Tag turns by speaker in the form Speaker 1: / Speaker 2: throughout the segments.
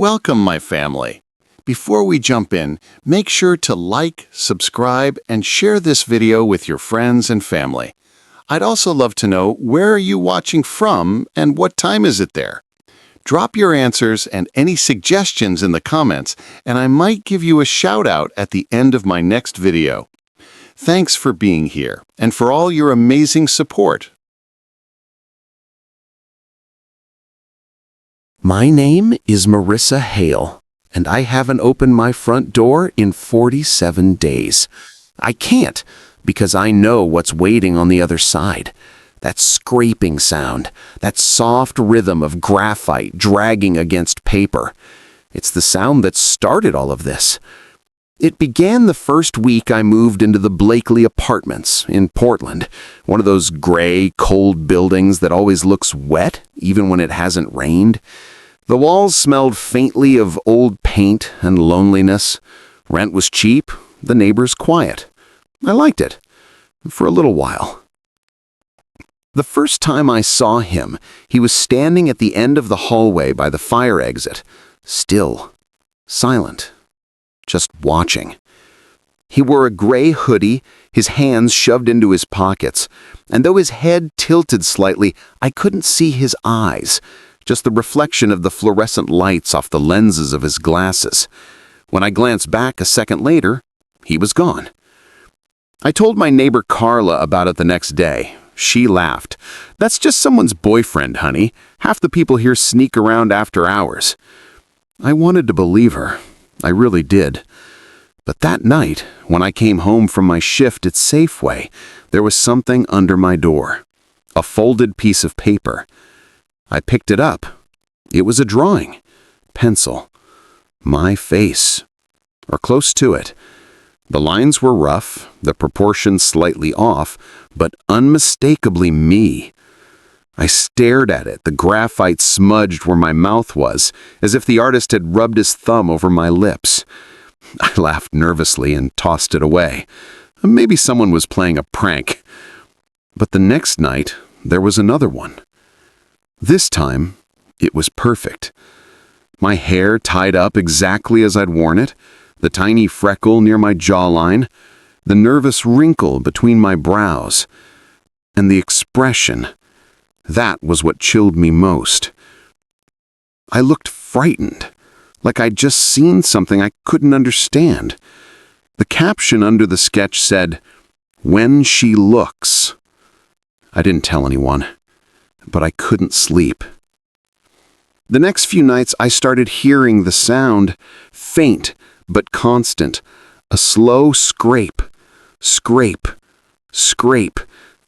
Speaker 1: Welcome, my family. Before we jump in, make sure to like, subscribe, and share this video with your friends and family. I'd also love to know, where are you watching from and what time is it there? Drop your answers and any suggestions in the comments, and I might give you a shout out at the end of my next video. Thanks for being here and for all your amazing support.
Speaker 2: My name is Marissa Hale, and I haven't opened my front door in 47 days. I can't, because I know what's waiting on the other side. That scraping sound, that soft rhythm of graphite dragging against paper. It's the sound that started all of this. It began the first week I moved into the Blakely Apartments in Portland, one of those gray, cold buildings that always looks wet, even when it hasn't rained. The walls smelled faintly of old paint and loneliness. Rent was cheap, the neighbors quiet. I liked it, for a little while. The first time I saw him, he was standing at the end of the hallway by the fire exit, still, silent, just watching. He wore a gray hoodie, his hands shoved into his pockets, and though his head tilted slightly, I couldn't see his eyes, just the reflection of the fluorescent lights off the lenses of his glasses. When I glanced back a second later, he was gone. I told my neighbor Carla about it the next day. She laughed. "That's just someone's boyfriend, honey. Half the people here sneak around after hours." I wanted to believe her. I really did. But that night, when I came home from my shift at Safeway, there was something under my door. A folded piece of paper. I picked it up. It was a drawing. Pencil. My face. Or close to it. The lines were rough, the proportions slightly off, but unmistakably me. I stared at it, the graphite smudged where my mouth was, as if the artist had rubbed his thumb over my lips. I laughed nervously and tossed it away. Maybe someone was playing a prank. But the next night, there was another one. This time, it was perfect. My hair tied up exactly as I'd worn it, the tiny freckle near my jawline, the nervous wrinkle between my brows, and the expression. That was what chilled me most. I looked frightened, like I'd just seen something I couldn't understand. The caption under the sketch said, "When she looks." I didn't tell anyone, but I couldn't sleep. The next few nights I started hearing the sound, faint but constant, a slow scrape, scrape, scrape,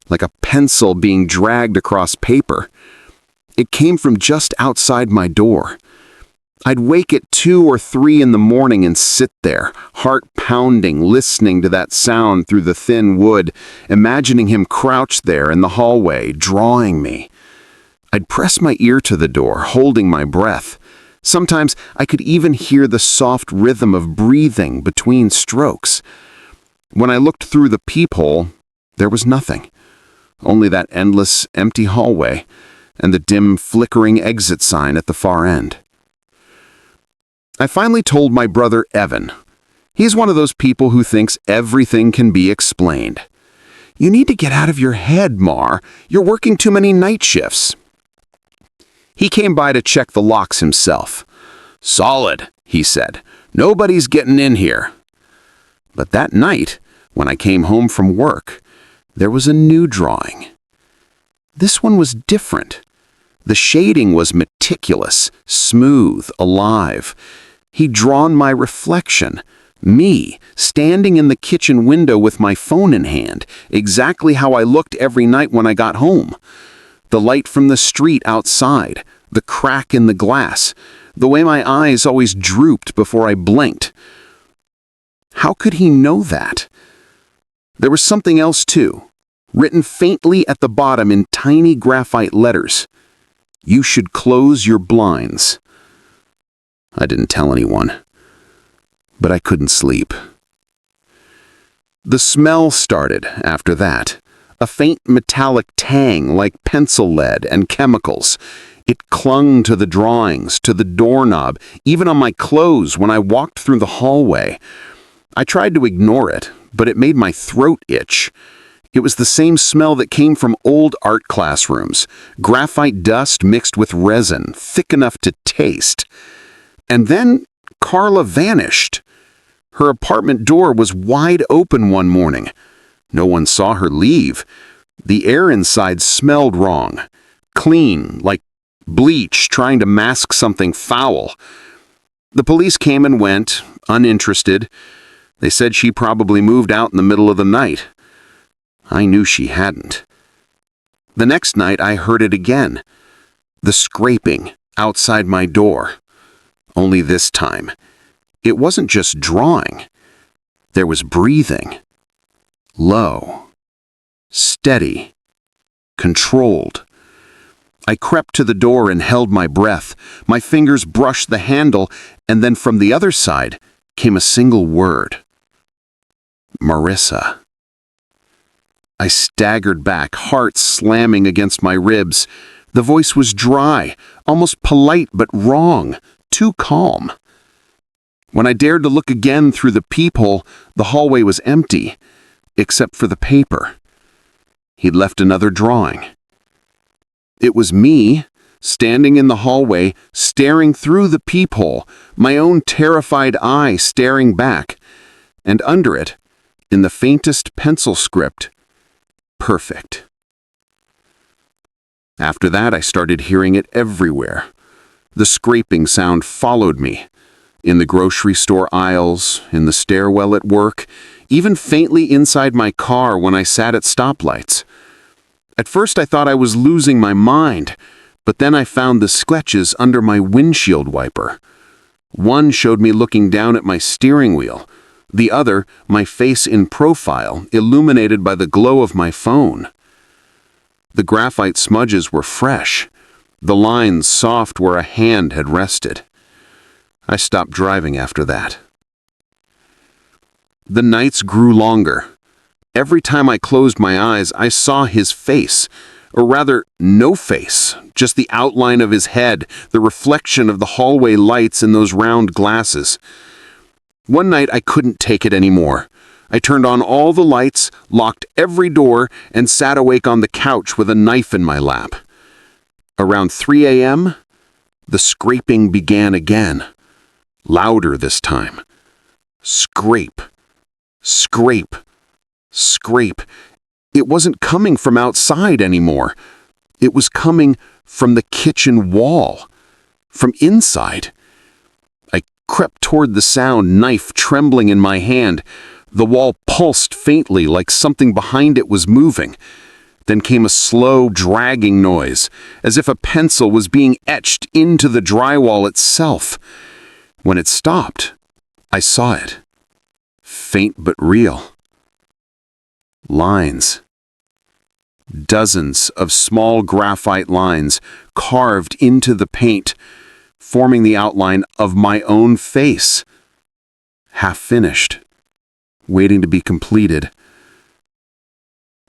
Speaker 2: like a pencil being dragged across paper. It came from just outside my door. I'd wake at 2 or 3 in the morning and sit there, heart pounding, listening to that sound through the thin wood, imagining him crouched there in the hallway, drawing me. I'd press my ear to the door, holding my breath. Sometimes I could even hear the soft rhythm of breathing between strokes. When I looked through the peephole, there was nothing. Only that endless, empty hallway and the dim, flickering exit sign at the far end. I finally told my brother Evan. He's one of those people who thinks everything can be explained. "You need to get out of your head, Mar. You're working too many night shifts." He came by to check the locks himself. "Solid," he said. "Nobody's getting in here." But that night, when I came home from work, there was a new drawing. This one was different. The shading was meticulous, smooth, alive. He'd drawn my reflection, me, standing in the kitchen window with my phone in hand, exactly how I looked every night when I got home. The light from the street outside, the crack in the glass, the way my eyes always drooped before I blinked. How could he know that? There was something else too, written faintly at the bottom in tiny graphite letters. "You should close your blinds." I didn't tell anyone, but I couldn't sleep. The smell started after that, a faint metallic tang like pencil lead and chemicals. It clung to the drawings, to the doorknob, even on my clothes when I walked through the hallway. I tried to ignore it, but it made my throat itch. It was the same smell that came from old art classrooms, graphite dust mixed with resin, thick enough to taste. And then Carla vanished. Her apartment door was wide open one morning. No one saw her leave. The air inside smelled wrong, clean, like bleach trying to mask something foul. The police came and went, uninterested. They said she probably moved out in the middle of the night. I knew she hadn't. The next night I heard it again. The scraping outside my door. Only this time, it wasn't just drawing. There was breathing. Low. Steady. Controlled. I crept to the door and held my breath. My fingers brushed the handle, and then from the other side came a single word. Marissa. I staggered back, heart slamming against my ribs. The voice was dry, almost polite but wrong, too calm. When I dared to look again through the peephole, the hallway was empty, except for the paper. He'd left another drawing. It was me, standing in the hallway, staring through the peephole, my own terrified eye staring back, and under it, in the faintest pencil script, perfect. After that, I started hearing it everywhere. The scraping sound followed me. In the grocery store aisles, in the stairwell at work, even faintly inside my car when I sat at stoplights. At first I thought I was losing my mind, but then I found the sketches under my windshield wiper. One showed me looking down at my steering wheel. The other, my face in profile, illuminated by the glow of my phone. The graphite smudges were fresh, the lines soft where a hand had rested. I stopped driving after that. The nights grew longer. Every time I closed my eyes, I saw his face, or rather, no face, just the outline of his head, the reflection of the hallway lights in those round glasses. One night I couldn't take it anymore. I turned on all the lights, locked every door, and sat awake on the couch with a knife in my lap. Around 3 a.m., the scraping began again. Louder this time. Scrape. Scrape. Scrape. It wasn't coming from outside anymore. It was coming from the kitchen wall. From inside. I crept toward the sound, knife trembling in my hand. The wall pulsed faintly like something behind it was moving. Then came a slow, dragging noise, as if a pencil was being etched into the drywall itself. When it stopped, I saw it. Faint but real. Lines. Dozens of small graphite lines carved into the paint, forming the outline of my own face. Half finished, waiting to be completed.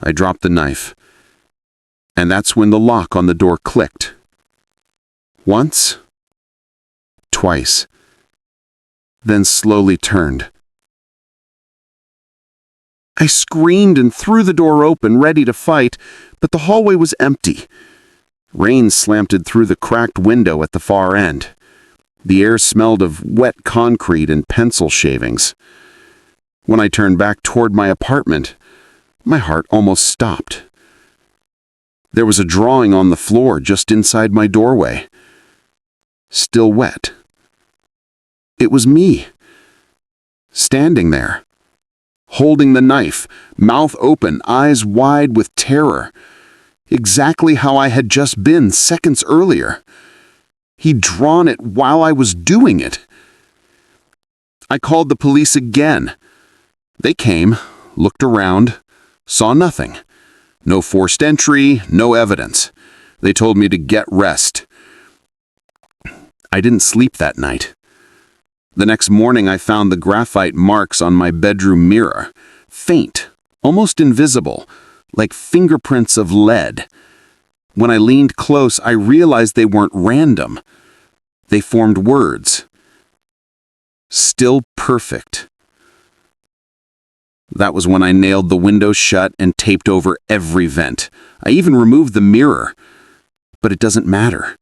Speaker 2: I dropped the knife, and that's when the lock on the door clicked. Once, twice, then slowly turned. I screamed and threw the door open, ready to fight, but the hallway was empty. Rain slanted through the cracked window at the far end. The air smelled of wet concrete and pencil shavings. When I turned back toward my apartment, my heart almost stopped. There was a drawing on the floor just inside my doorway. Still wet. It was me. Standing there. Holding the knife, mouth open, eyes wide with terror. Exactly how I had just been seconds earlier. He'd drawn it while I was doing it. I called the police again. They came, looked around, saw nothing. No forced entry, no evidence. They told me to get rest. I didn't sleep that night. The next morning I found the graphite marks on my bedroom mirror. Faint, almost invisible, like fingerprints of lead. When I leaned close, I realized they weren't random. They formed words. Still perfect. That was when I nailed the windows shut and taped over every vent. I even removed the mirror. But it doesn't matter.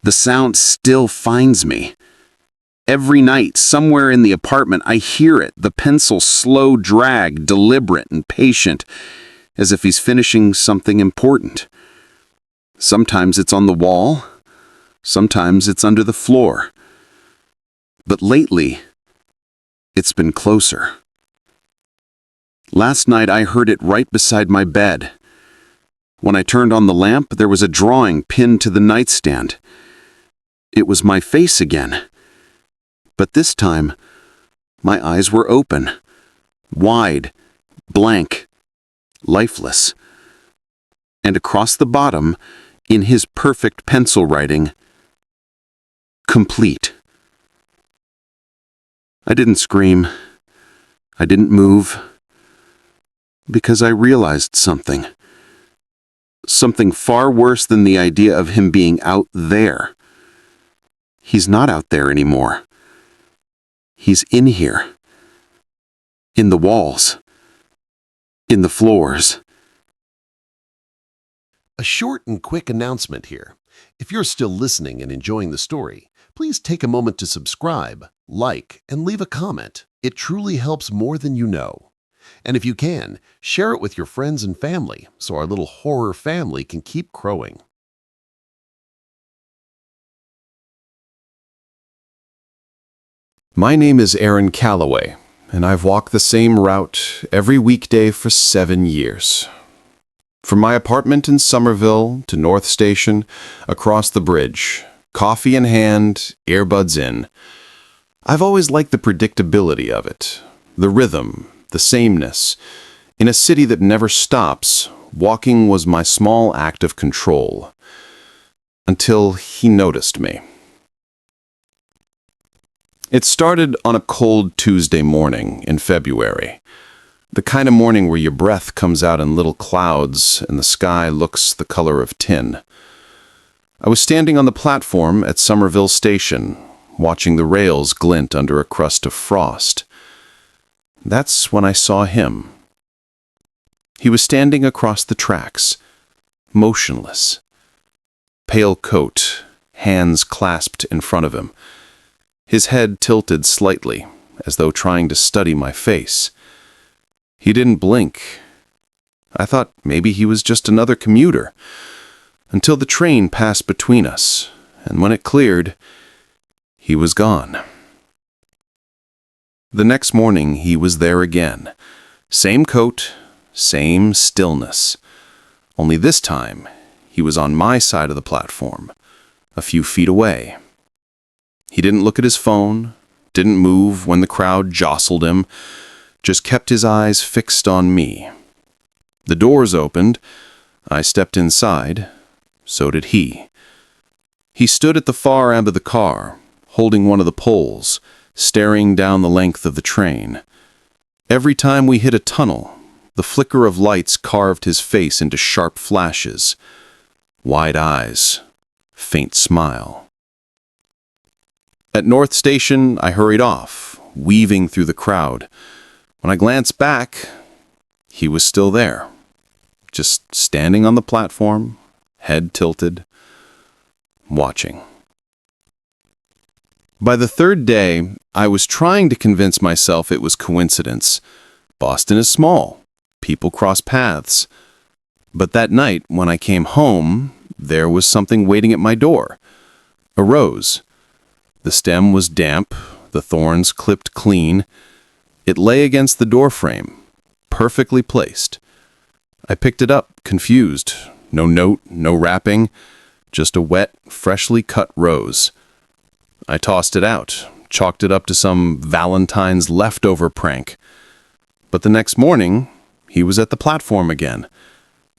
Speaker 2: The sound still finds me. Every night, somewhere in the apartment, I hear it, the pencil slow drag, deliberate and patient, as if he's finishing something important. Sometimes it's on the wall, sometimes it's under the floor. But lately, it's been closer. Last night I heard it right beside my bed. When I turned on the lamp, there was a drawing pinned to the nightstand. It was my face again. But this time, my eyes were open, wide, blank, lifeless. And across the bottom, in his perfect pencil writing, complete. I didn't scream. I didn't move. Because I realized something. Something far worse than the idea of him being out there. He's not out there anymore. He's in here. In the walls. In the floors.
Speaker 1: A short and quick announcement here. If you're still listening and enjoying the story, please take a moment to subscribe, like, and leave a comment. It truly helps more than you know. And if you can, share it with your friends and family so our little horror family can keep growing. My name is Aaron Calloway, and I've walked the same route every weekday for 7 years. From my apartment in Somerville to North Station, across the bridge, coffee in hand, earbuds in. I've always liked the predictability of it, the rhythm, the sameness. In a city that never stops, walking was my small act of control. Until he noticed me. It started on a cold Tuesday morning in February. The kind of morning where your breath comes out in little clouds and the sky looks the color of tin. I was standing on the platform at Somerville Station, watching the rails glint under a crust of frost. That's when I saw him. He was standing across the tracks, motionless. Pale coat, hands clasped in front of him. His head tilted slightly, as though trying to study my face. He didn't blink. I thought maybe he was just another commuter, until the train passed between us, and when it cleared, he was gone. The next morning he was there again. Same coat, same stillness. Only this time, he was on my side of the platform, a few feet away. He didn't look at his phone, didn't move when the crowd jostled him, just kept his eyes fixed on me. The doors opened. I stepped inside. So did he. He stood at the far end of the car, holding one of the poles, staring down the length of the train. Every time we hit a tunnel, the flicker of lights carved his face into sharp flashes. Wide eyes, faint smile. At North Station, I hurried off, weaving through the crowd. When I glanced back, he was still there, just standing on the platform, head tilted, watching. By the third day, I was trying to convince myself it was coincidence. Boston is small. People cross paths. But that night, when I came home, there was something waiting at my door. A rose. The stem was damp, the thorns clipped clean. It lay against the doorframe, perfectly placed. I picked it up, confused. No note, no wrapping, just a wet, freshly cut rose. I tossed it out, chalked it up to some Valentine's leftover prank. But the next morning, he was at the platform again.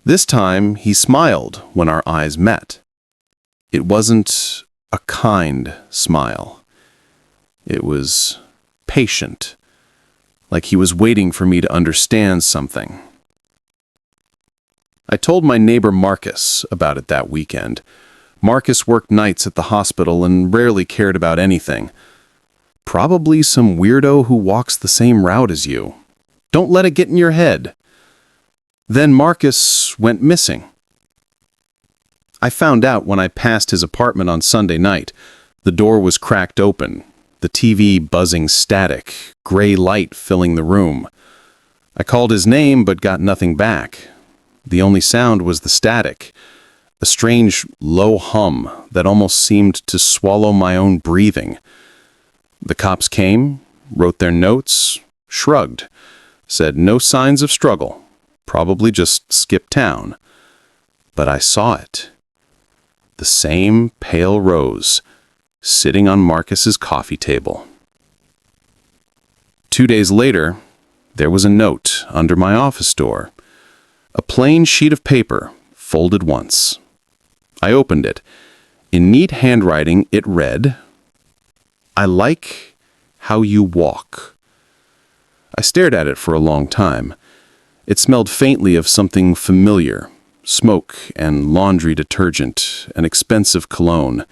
Speaker 1: This time, he smiled when our eyes met. It wasn't a kind smile. It was patient, like he was waiting for me to understand something. I told my neighbor Marcus about it that weekend. Marcus worked nights at the hospital and rarely cared about anything. Probably some weirdo who walks the same route as you. Don't let it get in your head. Then Marcus went missing. I found out when I passed his apartment on Sunday night. The door was cracked open, the TV buzzing static, gray light filling the room. I called his name but got nothing back. The only sound was the static, a strange low hum that almost seemed to swallow my own breathing. The cops came, wrote their notes, shrugged, said no signs of struggle, probably just skipped town. But I saw it. The same pale rose, sitting on Marcus's coffee table. 2 days later, there was a note under my office door. A plain sheet of paper, folded once. I opened it. In neat handwriting, it read, "I like how you walk." I stared at it for a long time. It smelled faintly of something familiar, smoke and laundry detergent, and expensive cologne.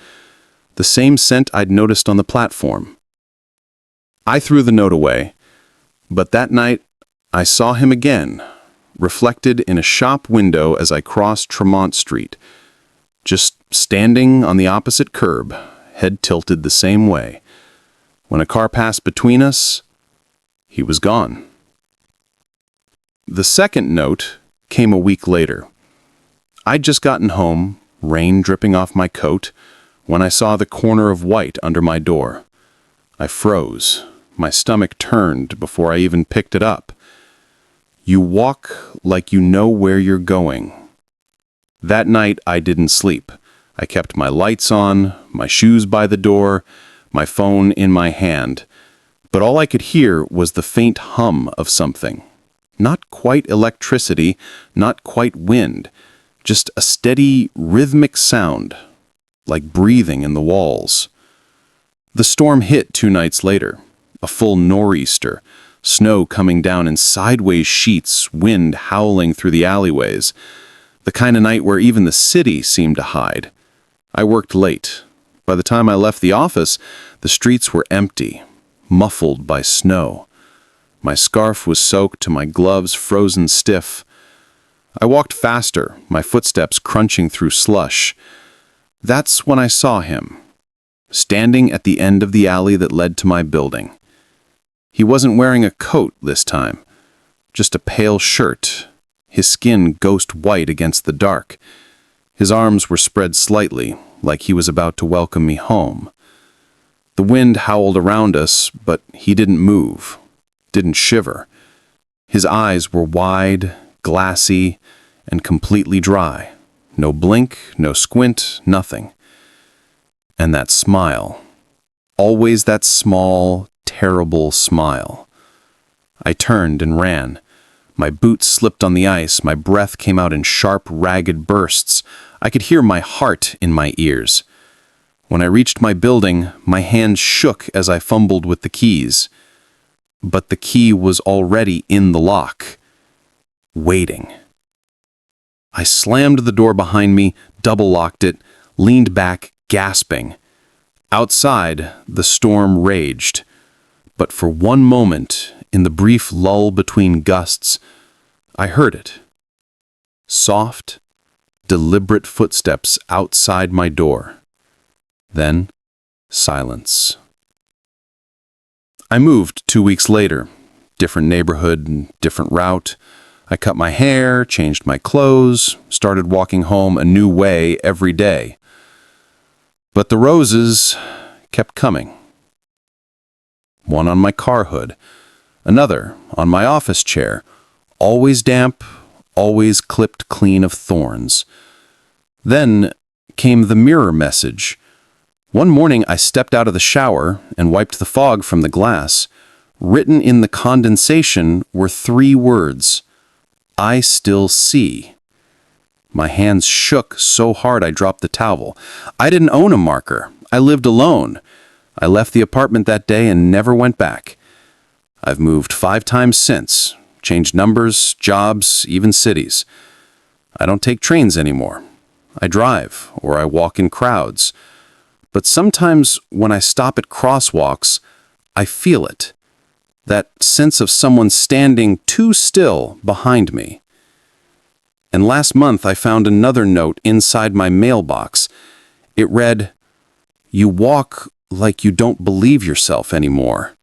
Speaker 1: The same scent I'd noticed on the platform. I threw the note away, but that night I saw him again, reflected in a shop window as I crossed Tremont Street, just standing on the opposite curb, head tilted the same way. When a car passed between us, he was gone. The second note came a week later. I'd just gotten home, rain dripping off my coat, when I saw the corner of white under my door. I froze. My stomach turned before I even picked it up. "You walk like you know where you're going." That night I didn't sleep. I kept my lights on, my shoes by the door, my phone in my hand. But all I could hear was the faint hum of something. Not quite electricity, not quite wind, just a steady, rhythmic sound, like breathing in the walls. The storm hit 2 nights later, a full nor'easter, snow coming down in sideways sheets, wind howling through the alleyways, the kind of night where even the city seemed to hide. I worked late. By the time I left the office, the streets were empty, muffled by snow. My scarf was soaked to my gloves frozen stiff. I walked faster, my footsteps crunching through slush. That's when I saw him, standing at the end of the alley that led to my building. He wasn't wearing a coat this time, just a pale shirt, his skin ghost white against the dark. His arms were spread slightly, like he was about to welcome me home. The wind howled around us, but he didn't move, didn't shiver. His eyes were wide, glassy, and completely dry. No blink, no squint, nothing. And that smile. Always that small, terrible smile. I turned and ran. My boots slipped on the ice, my breath came out in sharp, ragged bursts. I could hear my heart in my ears. When I reached my building, my hands shook as I fumbled with the keys. But the key was already in the lock, waiting. I slammed the door behind me, double-locked it, leaned back, gasping. Outside, the storm raged. But for one moment, in the brief lull between gusts, I heard it. Soft, deliberate footsteps outside my door. Then, silence. I moved 2 weeks later. Different neighborhood and different route. I cut my hair, changed my clothes, started walking home a new way every day. But the roses kept coming. One on my car hood, another on my office chair, always damp, always clipped clean of thorns. Then came the mirror message. One morning I stepped out of the shower and wiped the fog from the glass. Written in the condensation were 3 words: "I still see." My hands shook so hard I dropped the towel. I didn't own a marker. I lived alone. I left the apartment that day and never went back. I've moved 5 times since, changed numbers, jobs, even cities.
Speaker 2: I don't take trains anymore. I drive or I walk in crowds. But sometimes when I stop at crosswalks, I feel it. That sense of someone standing too still behind me. And last month I found another note inside my mailbox. It read, "You walk like you don't believe yourself anymore."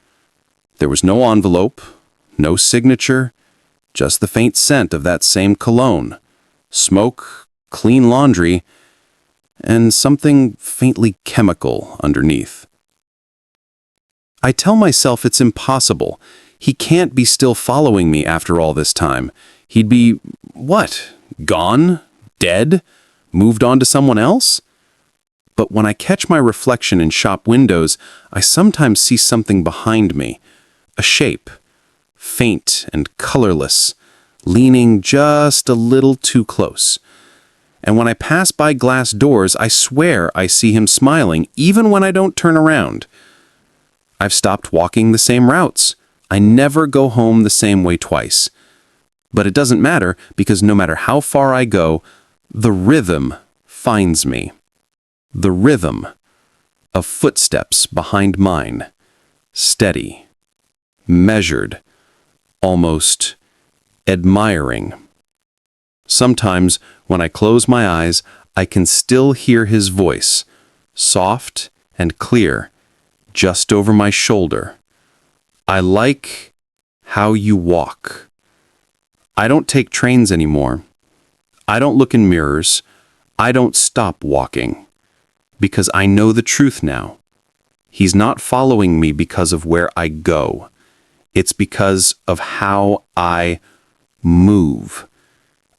Speaker 2: There was no envelope, no signature, just the faint scent of that same cologne, smoke, clean laundry, and something faintly chemical underneath. I tell myself it's impossible. He can't be still following me after all this time. He'd be, what, gone? Dead? Moved on to someone else? But when I catch my reflection in shop windows, I sometimes see something behind me. A shape, faint and colorless, leaning just a little too close. And when I pass by glass doors, I swear I see him smiling, even when I don't turn around. I've stopped walking the same routes. I never go home the same way twice. But it doesn't matter, because no matter how far I go, the rhythm finds me. The rhythm of footsteps behind mine. Steady, measured, almost admiring. Sometimes, when I close my eyes, I can still hear his voice, soft and clear, just over my shoulder. "I like how you walk." I don't take trains anymore. I don't look in mirrors. I don't stop walking. Because I know the truth now. He's not following me because of where I go. It's because of how I move.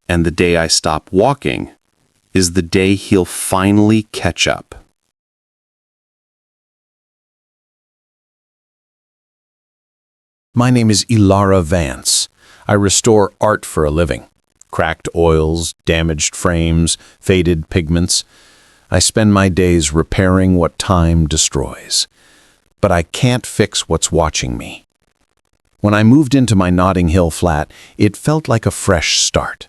Speaker 2: And the day I stop walking is the day he'll finally catch up.
Speaker 1: My name is Ilara Vance. I restore art for a living. Cracked oils, damaged frames, faded pigments. I spend my days repairing what time destroys. But I can't fix what's watching me. When I moved into my Notting Hill flat, it felt like a fresh start.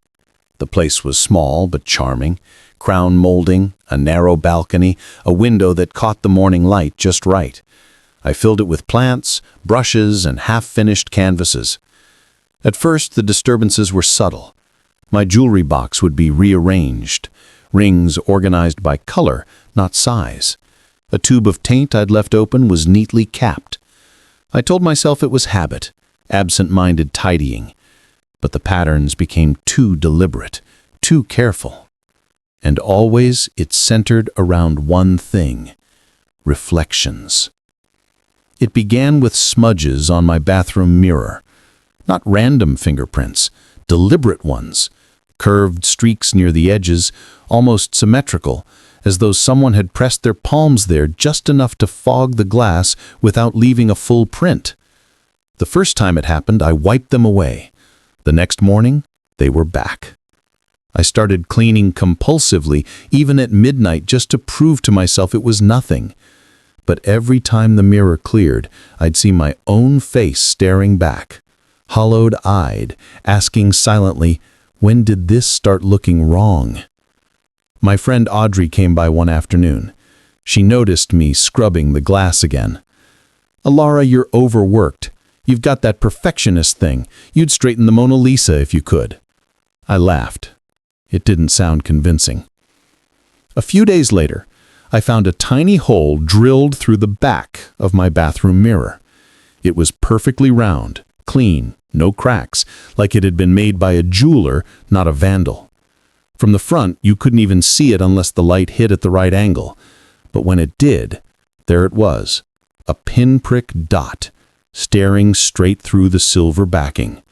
Speaker 1: The place was small but charming, crown molding, a narrow balcony, a window that caught the morning light just right. I filled it with plants, brushes, and half-finished canvases. At first, the disturbances were subtle. My jewelry box would be rearranged, rings organized by color, not size. A tube of taint I'd left open was neatly capped. I told myself it was habit, absent-minded tidying. But the patterns became too deliberate, too careful. And always it centered around one thing: reflections. It began with smudges on my bathroom mirror. Not random fingerprints, deliberate ones. Curved streaks near the edges, almost symmetrical, as though someone had pressed their palms there just enough to fog the glass without leaving a full print. The first time it happened, I wiped them away. The next morning, they were back. I started cleaning compulsively, even at midnight, just to prove to myself it was nothing. But every time the mirror cleared, I'd see my own face staring back, hollowed-eyed, asking silently, when did this start looking wrong? My friend Audrey came by one afternoon. She noticed me scrubbing the glass again. "Ilara, you're overworked. You've got that perfectionist thing. You'd straighten the Mona Lisa if you could." I laughed. It didn't sound convincing. A few days later, I found a tiny hole drilled through the back of my bathroom mirror. It was perfectly round, clean, no cracks, like it had been made by a jeweler, not a vandal. From the front, you couldn't even see it unless the light hit at the right angle. But when it did, there it was, a pinprick dot, staring straight through the silver backing.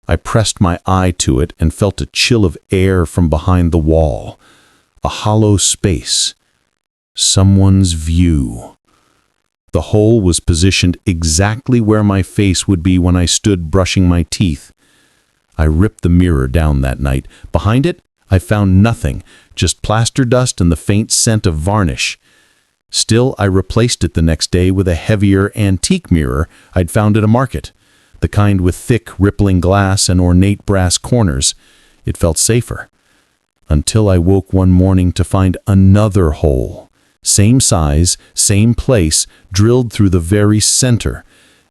Speaker 1: I pressed my eye to it and felt a chill of air from behind the wall. A hollow space. Someone's view. The hole was positioned exactly where my face would be when I stood brushing my teeth. I ripped the mirror down that night. Behind it, I found nothing, just plaster dust and the faint scent of varnish. Still, I replaced it the next day with a heavier antique mirror I'd found at a market, the kind with thick, rippling glass and ornate brass corners. It felt safer. until I woke one morning to find another hole. Same size, same place, drilled through the very center,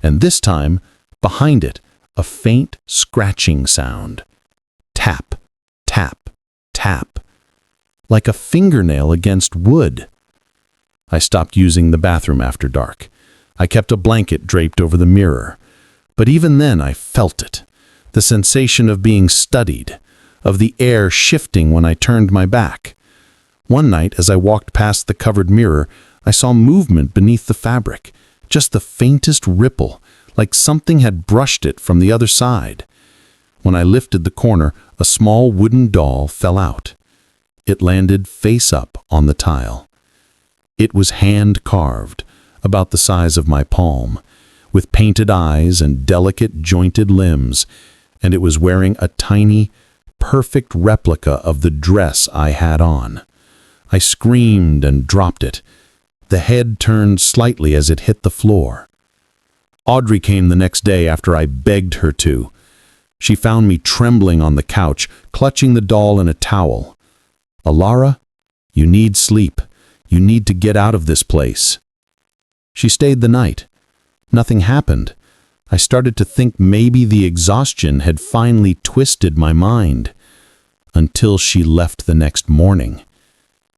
Speaker 1: and this time, behind it, a faint scratching sound. Tap, tap, tap, like a fingernail against wood. I stopped using the bathroom after dark. I kept a blanket draped over the mirror. But even then I felt it, the sensation of being studied, of the air shifting when I turned my back. One night, as I walked past the covered mirror, I saw movement beneath the fabric, just the faintest ripple, like something had brushed it from the other side. When I lifted the corner, a small wooden doll fell out. It landed face up on the tile. It was hand-carved, about the size of my palm, with painted eyes and delicate jointed limbs, and it was wearing a tiny, perfect replica of the dress I had on. I screamed and dropped it. The head turned slightly as it hit the floor. Audrey came the next day after I begged her to. She found me trembling on the couch, clutching the doll in a towel. "Alara, you need sleep. You need to get out of this place." She stayed the night. Nothing happened. I started to think maybe the exhaustion had finally twisted my mind, until she left the next morning,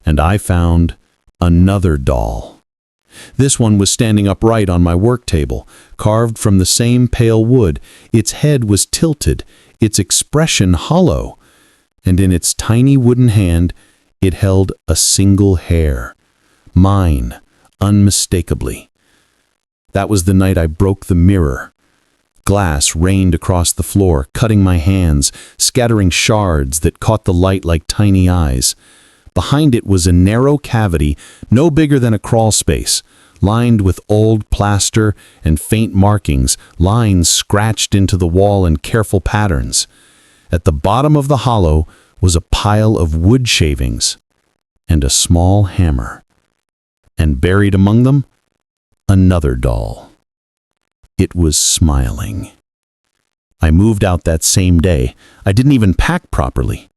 Speaker 1: and I found another doll. This one was standing upright on my work table, carved from the same pale wood. Its head was tilted, its expression hollow, and in its tiny wooden hand it held a single hair. Mine, unmistakably. That was the night I broke the mirror. Glass rained across the floor, cutting my hands, scattering shards that caught the light like tiny eyes. Behind it was a narrow cavity, no bigger than a crawl space, lined with old plaster and faint markings, lines scratched into the wall in careful patterns. At the bottom of the hollow was a pile of wood shavings and a small hammer. And buried among them, another doll. It was smiling. I moved out that same day. I didn't even pack properly.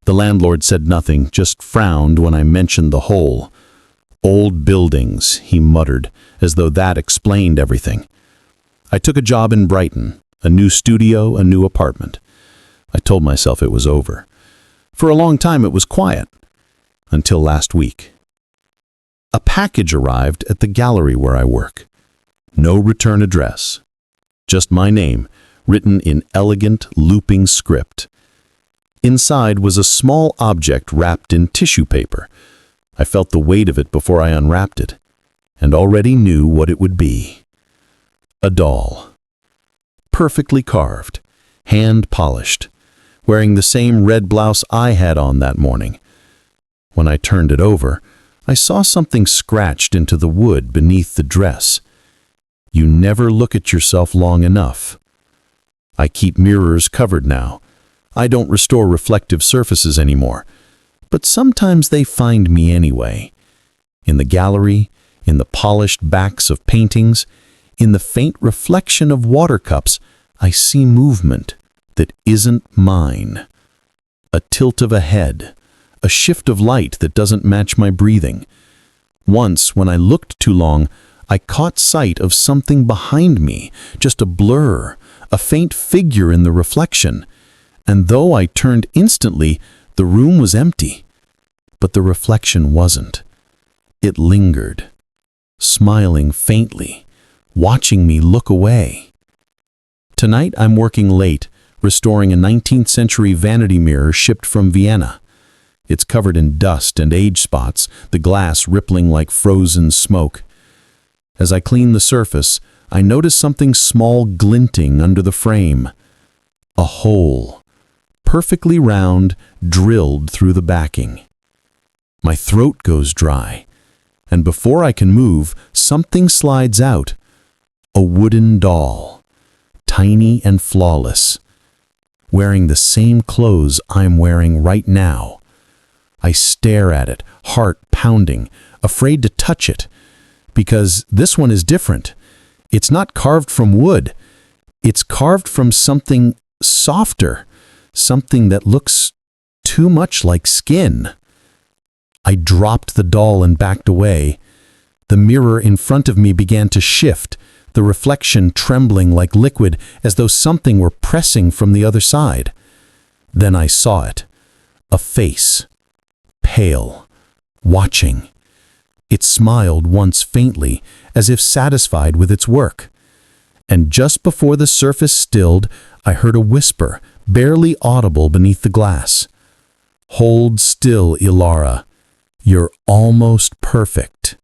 Speaker 1: The landlord said nothing, just frowned when I mentioned the hole. "Old buildings," he muttered, as though that explained everything. I took a job in Brighton, a new studio, a new apartment. I told myself it was over. For a long time it was quiet, until last week. A package arrived at the gallery where I work. No return address. Just my name, written in elegant, looping script. Inside was a small object wrapped in tissue paper. I felt the weight of it before I unwrapped it, and already knew what it would be. A doll. Perfectly carved, hand-polished, wearing the same red blouse I had on that morning. When I turned it over, I saw something scratched into the wood beneath the dress. You never look at yourself long enough. I keep mirrors covered now. I don't restore reflective surfaces anymore. But sometimes they find me anyway. In the gallery, in the polished backs of paintings, in the faint reflection of water cups, I see movement that isn't mine. A tilt of a head, a shift of light that doesn't match my breathing. Once, when I looked too long, I caught sight of something behind me, just a blur, a faint figure in the reflection. And though I turned instantly, the room was empty. But the reflection wasn't. It lingered, smiling faintly, watching me look away. Tonight I'm working late, restoring a 19th century vanity mirror shipped from Vienna. It's covered in dust and age spots, the glass rippling like frozen smoke. As I clean the surface, I notice something small glinting under the frame. A hole, perfectly round, drilled through the backing. My throat goes dry, and before I can move, something slides out. A wooden doll, tiny and flawless, wearing the same clothes I'm wearing right now. I stare at it, heart pounding, afraid to touch it, because this one is different. It's not carved from wood. It's carved from something softer, something that looks
Speaker 3: too much like skin. I dropped the doll and backed away. The mirror in front of me began to shift, the reflection trembling like liquid as though something were pressing from the other side. Then I saw it. A face. Pale. Watching. It smiled once faintly, as if satisfied with its work. And just before the surface stilled, I heard a whisper, barely audible beneath the glass. "Hold still, Ilara. You're almost perfect."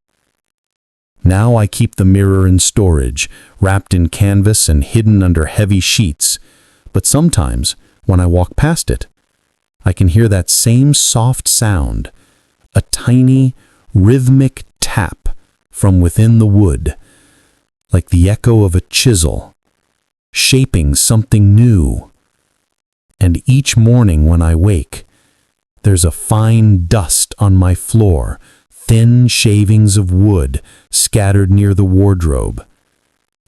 Speaker 3: Now I keep the mirror in storage, wrapped in canvas and hidden under heavy sheets. But sometimes, when I walk past it, I can hear that same soft sound, a tiny, rhythmic tap from within the wood, like the echo of a chisel, shaping something new. And each morning when I wake, there's a fine dust on my floor, thin shavings of wood scattered near the wardrobe.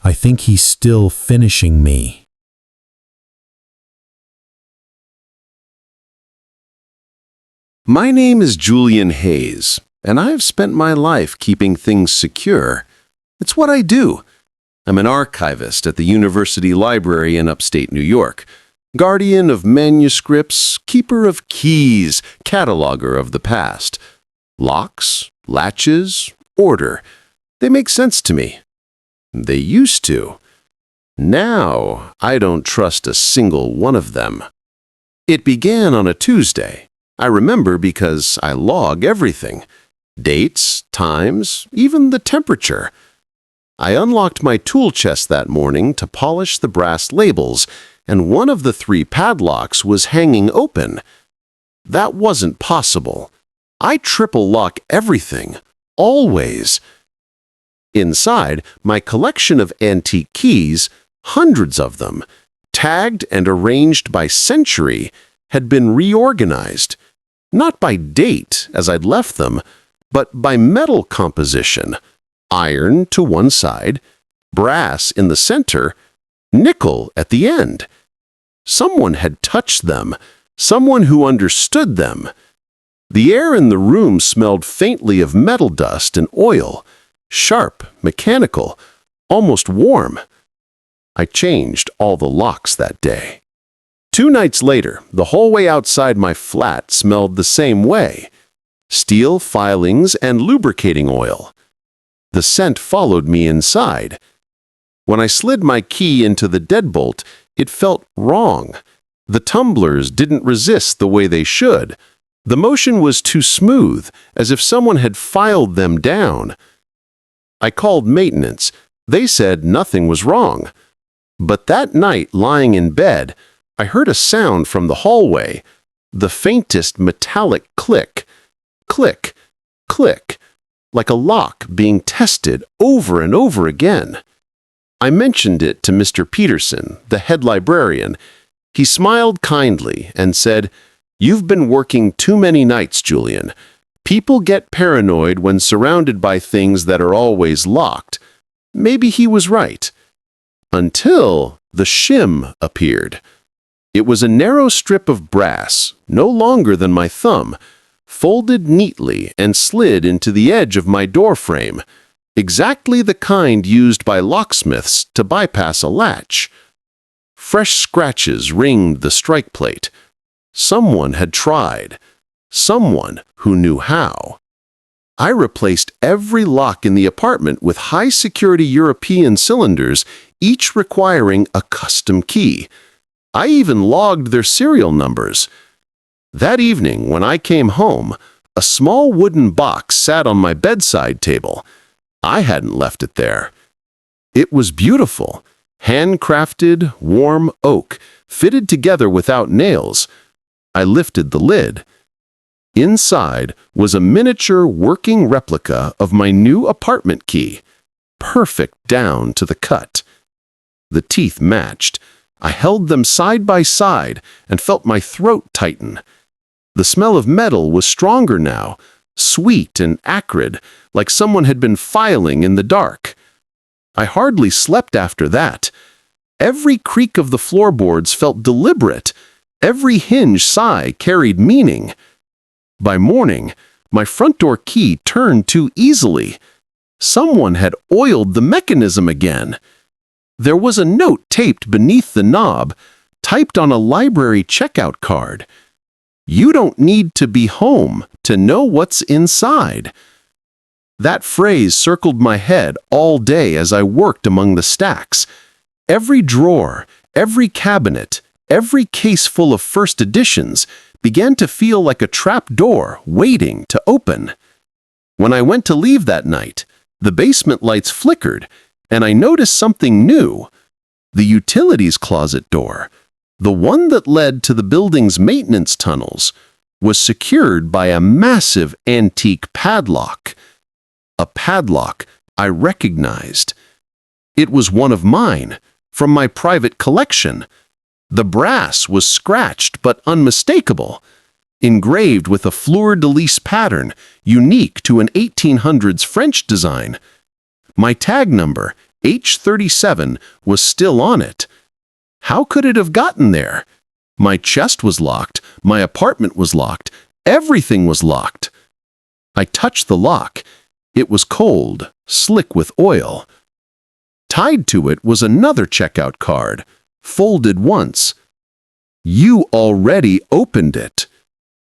Speaker 3: I think he's still finishing me.
Speaker 1: My name is Julian Hayes, and I've spent my life keeping things secure. It's what I do. I'm an archivist at the University Library in upstate New York, guardian of manuscripts, keeper of keys, cataloger of the past. Locks, latches, order. They make sense to me. They used to. Now, I don't trust a single one of them. It began on a Tuesday. I remember because I log everything. Dates, times, even the temperature. I unlocked my tool chest that morning to polish the brass labels, and one of the 3 padlocks was hanging open. That wasn't possible. I triple lock everything, always. Inside, my collection of antique keys, hundreds of them, tagged and arranged by century, had been reorganized. Not by date, as I'd left them, but by metal composition. Iron to one side, brass in the center, nickel at the end. Someone had touched them, someone who understood them. The air in the room smelled faintly of metal dust and oil, sharp, mechanical, almost warm. I changed all the locks that day. 2 nights later, the hallway outside my flat smelled the same way. Steel filings and lubricating oil. The scent followed me inside. When I slid my key into the deadbolt, it felt wrong. The tumblers didn't resist the way they should. The motion was too smooth, as if someone had filed them down. I called maintenance. They said nothing was wrong. But that night, lying in bed, I heard a sound from the hallway, the faintest metallic click. Click, click, like a lock being tested over and over again. I mentioned it to Mr. Peterson, the head librarian. He smiled kindly and said, "You've been working too many nights, Julian. People get paranoid when surrounded by things that are always locked." Maybe he was right. Until the shim appeared. It was a narrow strip of brass, no longer than my thumb, folded neatly and slid into the edge of my door frame, exactly the kind used by locksmiths to bypass a latch. Fresh scratches ringed the strike plate. Someone had tried. Someone who knew how. I replaced every lock in the apartment with high-security European cylinders, each requiring a custom key. I even logged their serial numbers. That evening, when I came home, a small wooden box sat on my bedside table. I hadn't left it there. It was beautiful, handcrafted, warm oak, fitted together without nails. I lifted the lid. Inside was a miniature working replica of my new apartment key, perfect down to the cut. The teeth matched. I held them side by side and felt my throat tighten. The smell of metal was stronger now, sweet and acrid, like someone had been filing in the dark. I hardly slept after that. Every creak of the floorboards felt deliberate,
Speaker 2: Every hinge sigh carried meaning. By morning, my front door key turned too easily. Someone had oiled the mechanism again. There was a note taped beneath the knob, typed on a library checkout card. "You don't need to be home to know what's inside." That phrase circled my head all day as I worked among the stacks. Every drawer, every cabinet, every case full of first editions began to feel like a trap door waiting to open. When I went to leave that night, the basement lights flickered, and I noticed something new. The utilities closet door, the one that led to the building's maintenance tunnels, was secured by a massive antique padlock. A padlock I recognized. It was one of mine, from my private collection. The brass was scratched but unmistakable, engraved with a fleur-de-lis pattern unique to an 1800s French design. My tag number, H37, was still on it. How could it have gotten there? My chest was locked, my apartment was locked, everything was locked. I touched the lock. It was cold, slick with oil. Tied to it was another checkout card, folded once. "You already opened it."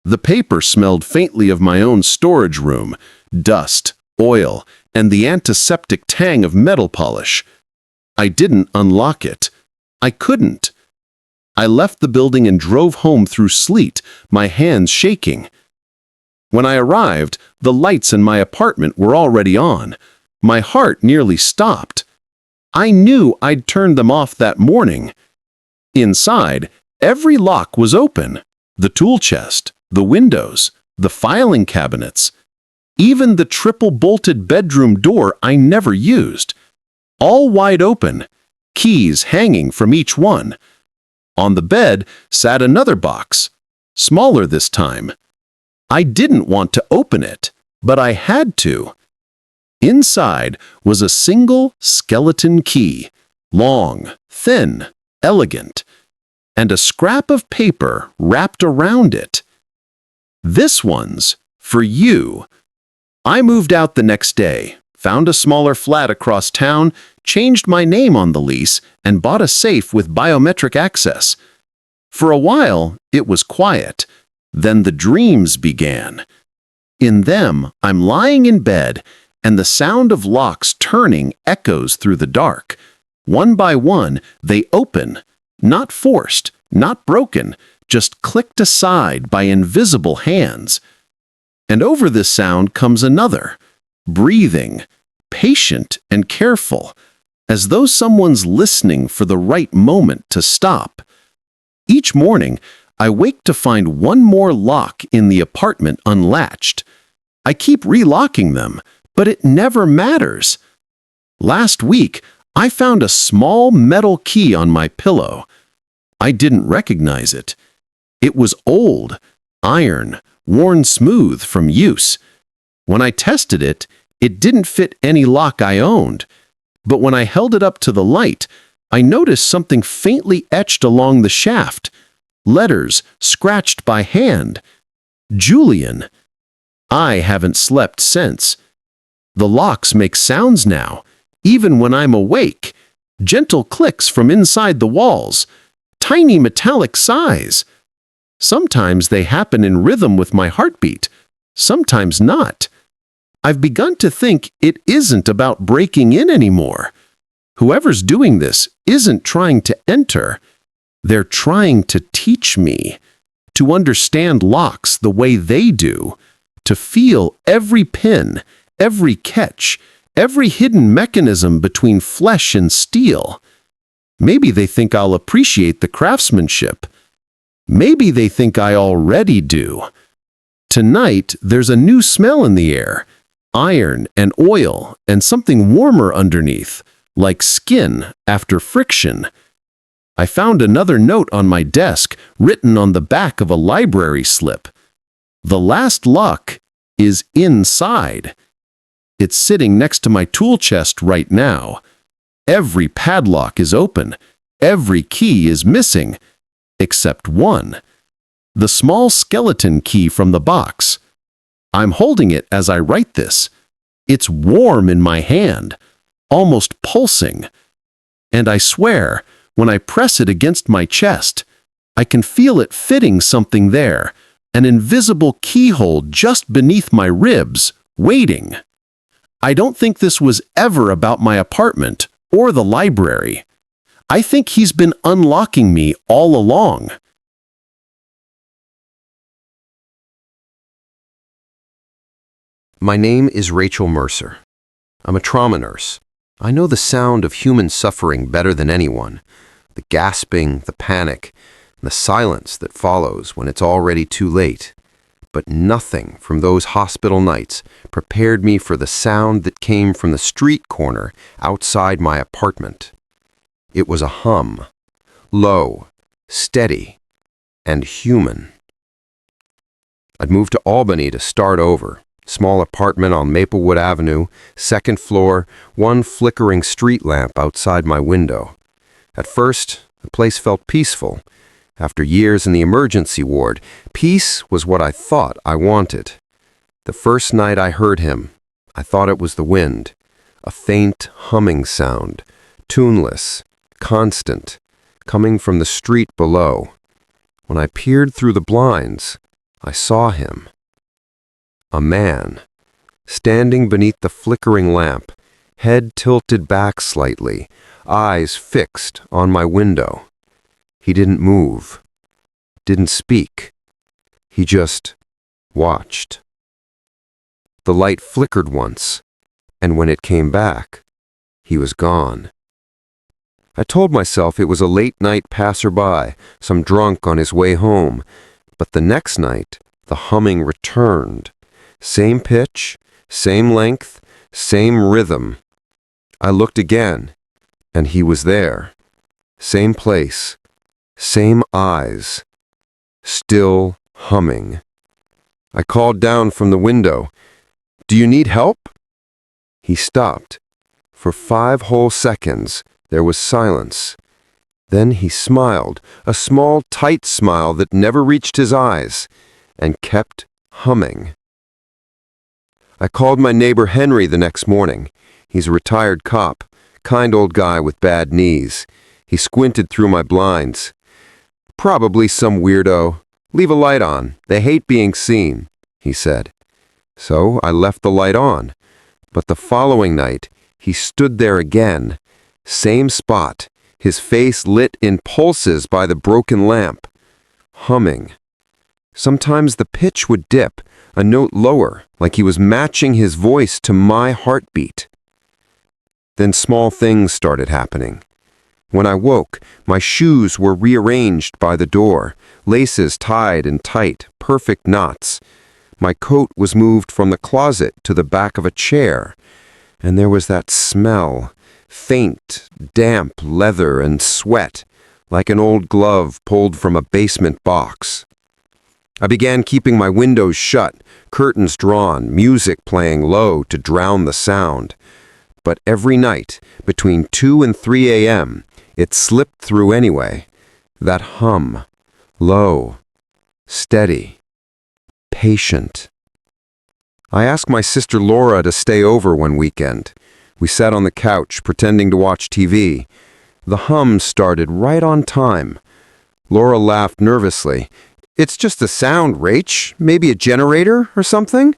Speaker 2: The paper smelled faintly of my own storage room, dust, oil, and the antiseptic tang of metal polish. I didn't unlock it. I couldn't. I left the building and drove home through sleet, my hands shaking. When I arrived, the lights in my apartment were already on. My heart nearly stopped. I knew I'd turned them off that morning. Inside, every lock was open. The tool chest, the windows, the filing cabinets, even the triple-bolted bedroom door I never used. All wide open, keys hanging from each one. On the bed sat another box, smaller this time. I didn't want to open it, but I had to. Inside was a single skeleton key, long, thin, elegant, and a scrap of paper wrapped around it. "This one's for you." I moved out the next day, found a smaller flat across town, changed my name on the lease, and bought a safe with biometric access. For a while, it was quiet. Then the dreams began. In them, I'm lying in bed, and the sound of locks turning echoes through the dark. One by one, they open, not forced, not broken, just clicked aside by invisible hands. And over this sound comes another, breathing, patient and careful, as though someone's listening for the right moment to stop. Each morning, I wake to find one more lock in the apartment unlatched. I keep relocking them, but it never matters. Last week, I found a small metal key on my pillow. I didn't recognize it. It was old, iron, worn smooth from use. When I tested it, it didn't fit any lock I owned. But when I held it up to the light, I noticed something faintly etched along the shaft. Letters scratched by hand. Julian. I haven't slept since. The locks make sounds now, even when I'm awake. Gentle clicks from inside the walls. Tiny metallic sighs. Sometimes they happen in rhythm with my heartbeat, sometimes not. I've begun to think it isn't about breaking in anymore. Whoever's doing this isn't trying to enter. They're trying to teach me, to understand locks the way they do, to feel every pin, every catch, every hidden mechanism between flesh and steel. Maybe they think I'll appreciate the craftsmanship. Maybe they think I already do. Tonight, there's a new smell in the air, iron and oil and something warmer underneath, like skin after friction. I found another note on my desk written on the back of a library slip. The last lock is inside. It's sitting next to my tool chest right now. Every padlock is open. Every key is missing. except one. The small skeleton key from the box. I'm holding it as I write this. It's warm in my hand, almost pulsing. And I swear, when I press it against my chest, I can feel it fitting something there, an invisible keyhole just beneath my ribs, waiting. I don't think this was ever about my apartment or the library. I think he's been unlocking me all along.
Speaker 4: My name is Rachel Mercer. I'm a trauma nurse. I know the sound of human suffering better than anyone. The gasping, the panic, and the silence that follows when it's already too late. But nothing from those hospital nights prepared me for the sound that came from the street corner outside my apartment. It was a hum, low, steady, and human. I'd moved to Albany to start over. Small apartment on Maplewood Avenue, second floor, one flickering street lamp outside my window. At first, the place felt peaceful. After years in the emergency ward, peace was what I thought I wanted. The first night I heard him, I thought it was the wind. A faint humming sound, tuneless, constant, coming from the street below. When I peered through the blinds, I saw him. A man, standing beneath the flickering lamp, head tilted back slightly, eyes fixed on my window. He didn't move, didn't speak. He just watched. The light flickered once, and when it came back, he was gone. I told myself it was a late-night passerby, some drunk on his way home, but the next night, the humming returned. Same pitch, same length, same rhythm. I looked again, and he was there. Same place, same eyes, still humming. I called down from the window, "Do you need help?" He stopped. For 5 whole seconds, there was silence. Then he smiled, a small, tight smile that never reached his eyes, and kept humming. I called my neighbor Henry the next morning. He's a retired cop, kind old guy with bad knees. He squinted through my blinds. "Probably some weirdo. Leave a light on. They hate being seen," he said. So I left the light on. But the following night, he stood there again. Same spot, his face lit in pulses by the broken lamp. Humming. Sometimes the pitch would dip, a note lower, like he was matching his voice to my heartbeat. Then small things started happening. When I woke, my shoes were rearranged by the door, laces tied and tight, perfect knots. My coat was moved from the closet to the back of a chair, and there was that smell, faint, damp leather and sweat, like an old glove pulled from a basement box. I began keeping my windows shut, curtains drawn, music playing low to drown the sound. But every night, between 2 and 3 a.m., it slipped through anyway. That hum, low, steady, patient. I asked my sister Laura to stay over one weekend. We sat on the couch, pretending to watch TV. The hum started right on time. Laura laughed nervously. "It's just a sound, Rach. Maybe a generator or something?"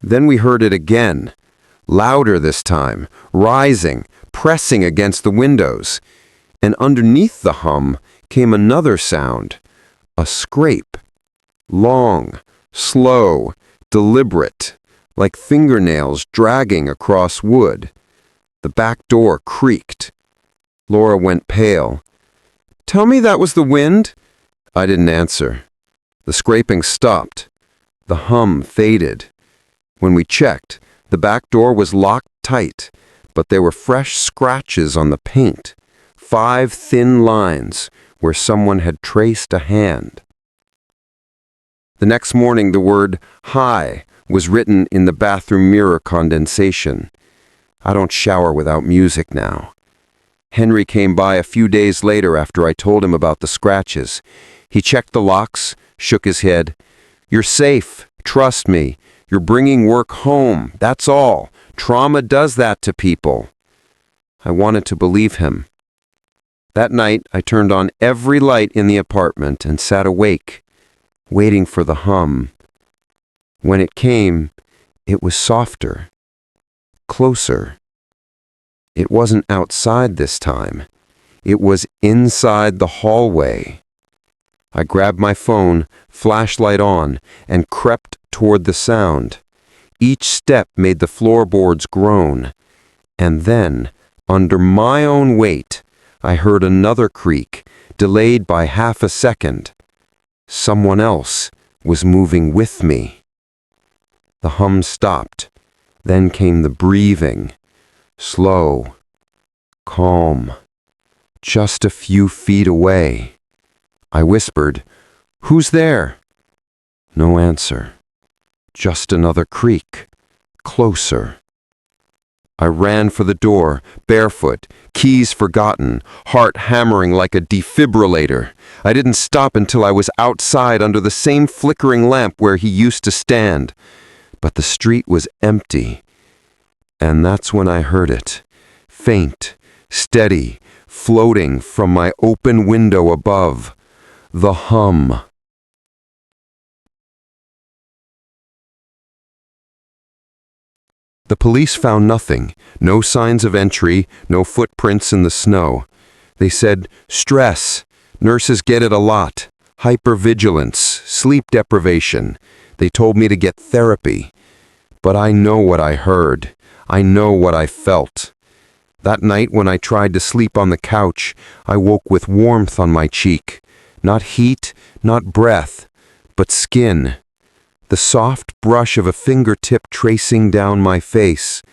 Speaker 4: Then we heard it again, louder this time, rising, pressing against the windows. And underneath the hum came another sound, a scrape. Long, slow, deliberate, like fingernails dragging across wood. The back door creaked. Laura went pale. "Tell me that was the wind?" I didn't answer. The scraping stopped. The hum faded. When we checked, the back door was locked tight, but there were fresh scratches on the paint, 5 thin lines where someone had traced a hand. The next morning, the word "hi" was written in the bathroom mirror condensation. I don't shower without music now. Henry came by a few days later after I told him about the scratches. He checked the locks, shook his head. "You're safe. Trust me. You're bringing work home. That's all. Trauma does that to people." I wanted to believe him. That night, I turned on every light in the apartment and sat awake, waiting for the hum. When it came, it was softer, closer. It wasn't outside this time. It was inside the hallway. I grabbed my phone, flashlight on, and crept toward the sound. Each step made the floorboards groan. And then, under my own weight, I heard another creak, delayed by half a second. Someone else was moving with me. The hum stopped. Then came the breathing. Slow, calm, just a few feet away. I whispered, "Who's there?" No answer. Just another creak. Closer. I ran for the door, barefoot, keys forgotten, heart hammering like a defibrillator. I didn't stop until I was outside under the same flickering lamp where he used to stand. But the street was empty. And that's when I heard it. Faint, steady, floating from my open window above. The hum. The police found nothing, no signs of entry, no footprints in the snow. They said, stress, nurses get it a lot, hypervigilance, sleep deprivation. They told me to get therapy. But I know what I heard. I know what I felt. That night when I tried to sleep on the couch, I woke with warmth on my cheek. Not heat, not breath, but skin. The soft brush of a fingertip tracing down my face.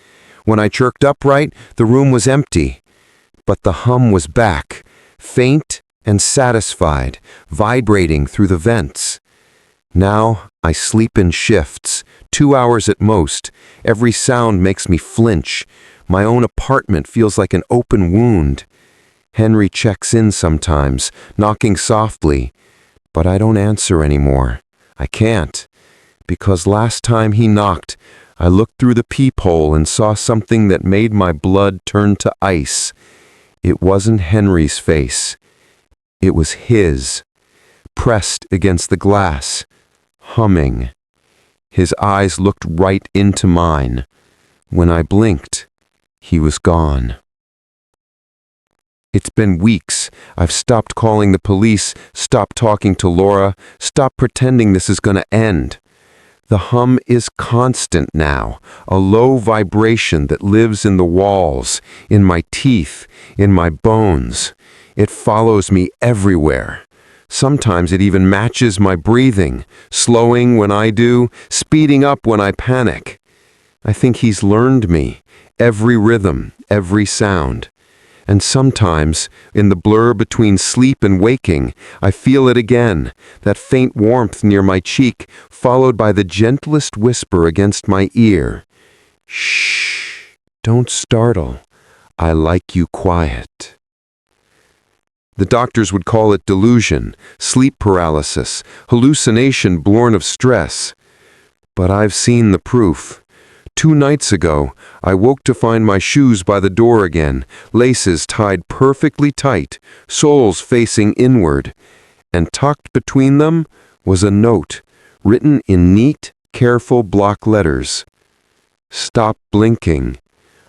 Speaker 4: When I jerked upright, the room was empty. But the hum was back, faint and satisfied, vibrating through the vents. Now I sleep in shifts, 2 hours at most. Every sound makes me flinch. My own apartment feels like an open wound. Henry checks in sometimes, knocking softly, but I don't answer anymore. I can't. Because last time he knocked, I looked through the peephole and saw something that made my blood turn to ice. It wasn't Henry's face. It was his, pressed against the glass, humming. His eyes looked right into mine. When I blinked, he was gone. It's been weeks. I've stopped calling the police, stopped talking to Laura, stopped pretending this is going to end. The hum is constant now, a low vibration that lives in the walls, in my teeth, in my bones. It follows me everywhere. Sometimes it even matches my breathing, slowing when I do, speeding up when I panic. I think he's learned me, every rhythm, every sound. And sometimes, in the blur between sleep and waking, I feel it again, that faint warmth near my cheek, followed by the gentlest whisper against my ear. Shh, don't startle. I like you quiet. The doctors would call it delusion, sleep paralysis, hallucination born of stress. But I've seen the proof. 2 nights ago, I woke to find my shoes by the door again, laces tied perfectly tight, soles facing inward. And tucked between them was a note, written in neat, careful block letters. Stop blinking.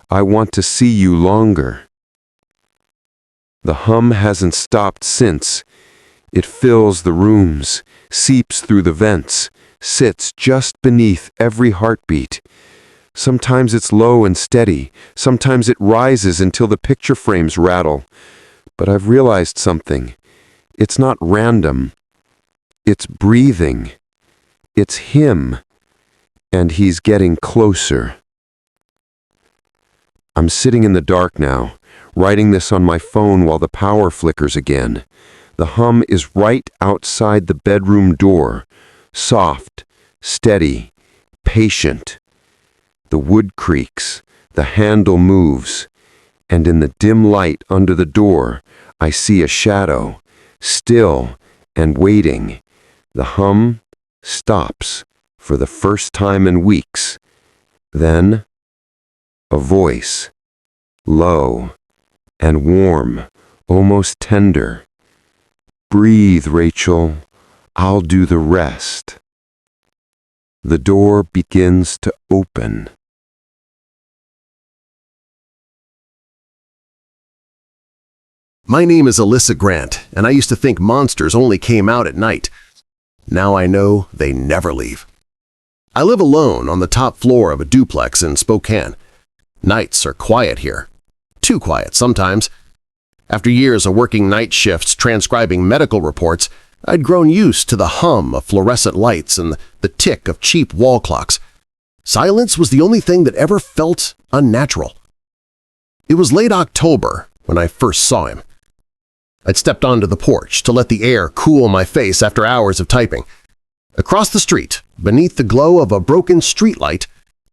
Speaker 4: I want to see you longer. The hum hasn't stopped since. It fills the rooms, seeps through the vents, sits just beneath every heartbeat. Sometimes it's low and steady. Sometimes it rises until the picture frames rattle. But I've realized something. It's not random. It's breathing. It's him. And he's getting closer. I'm sitting in the dark now, writing this on my phone while the power flickers again. The hum is right outside the bedroom door. Soft, steady, patient. The wood creaks, the handle moves. and in the dim light under the door, I see a shadow, still and waiting. The hum stops for the first time in weeks. Then, a voice, low and warm, almost tender. "Breathe, Rachel. I'll do the rest." The door begins to open.
Speaker 1: My name is Alyssa Grant, and I used to think monsters only came out at night. Now I know they never leave. I live alone on the top floor of a duplex in Spokane. Nights are quiet here. Too quiet sometimes. After years of working night shifts transcribing medical reports, I'd grown used to the hum of fluorescent lights and the tick of cheap wall clocks. Silence was the only thing that ever felt unnatural. It was late October when I first saw him. I'd stepped onto the porch to let the air cool my face after hours of typing. Across the street, beneath the glow of a broken streetlight,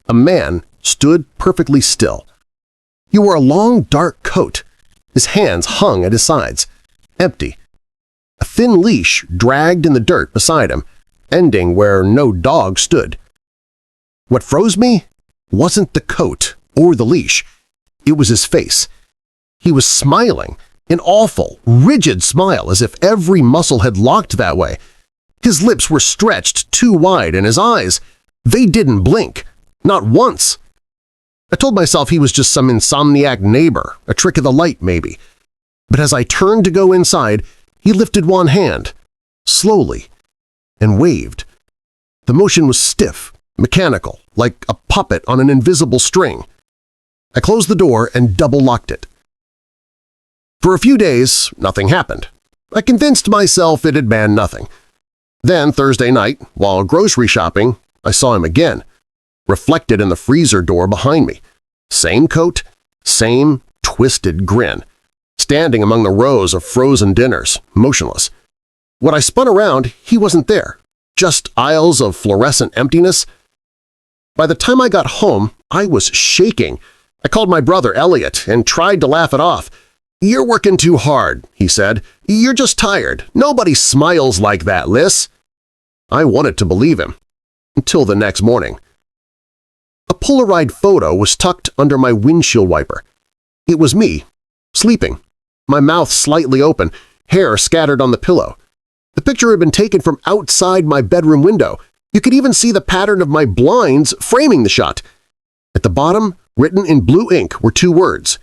Speaker 1: a man stood perfectly still. He wore a long, dark coat. His hands hung at his sides, empty. A thin leash dragged in the dirt beside him, ending where no dog stood. What froze me wasn't the coat or the leash. It was his face. He was smiling, an awful, rigid smile as if every muscle had locked that way. His lips were stretched too wide and his eyes, they didn't blink, not once. I told myself he was just some insomniac neighbor, a trick of the light maybe. But as I turned to go inside, he lifted one hand, slowly, and waved. The motion was stiff, mechanical, like a puppet on an invisible string. I closed the door and double-locked it. For a few days, nothing happened. I convinced myself it had been nothing. Then Thursday night, while grocery shopping, I saw him again, reflected in the freezer door behind me. Same coat, same twisted grin, standing among the rows of frozen dinners, motionless. When I spun around, he wasn't there, just aisles of fluorescent emptiness. By the time I got home, I was shaking. I called my brother Elliot and tried to laugh it off. "You're working too hard," he said. "You're just tired. Nobody smiles like that, Liz." I wanted to believe him. Until the next morning. A Polaroid photo was tucked under my windshield wiper. It was me, sleeping, my mouth slightly open, hair scattered on the pillow. The picture had been taken from outside my bedroom window. You could even see the pattern of my blinds framing the shot. At the bottom, written in blue ink, were two words: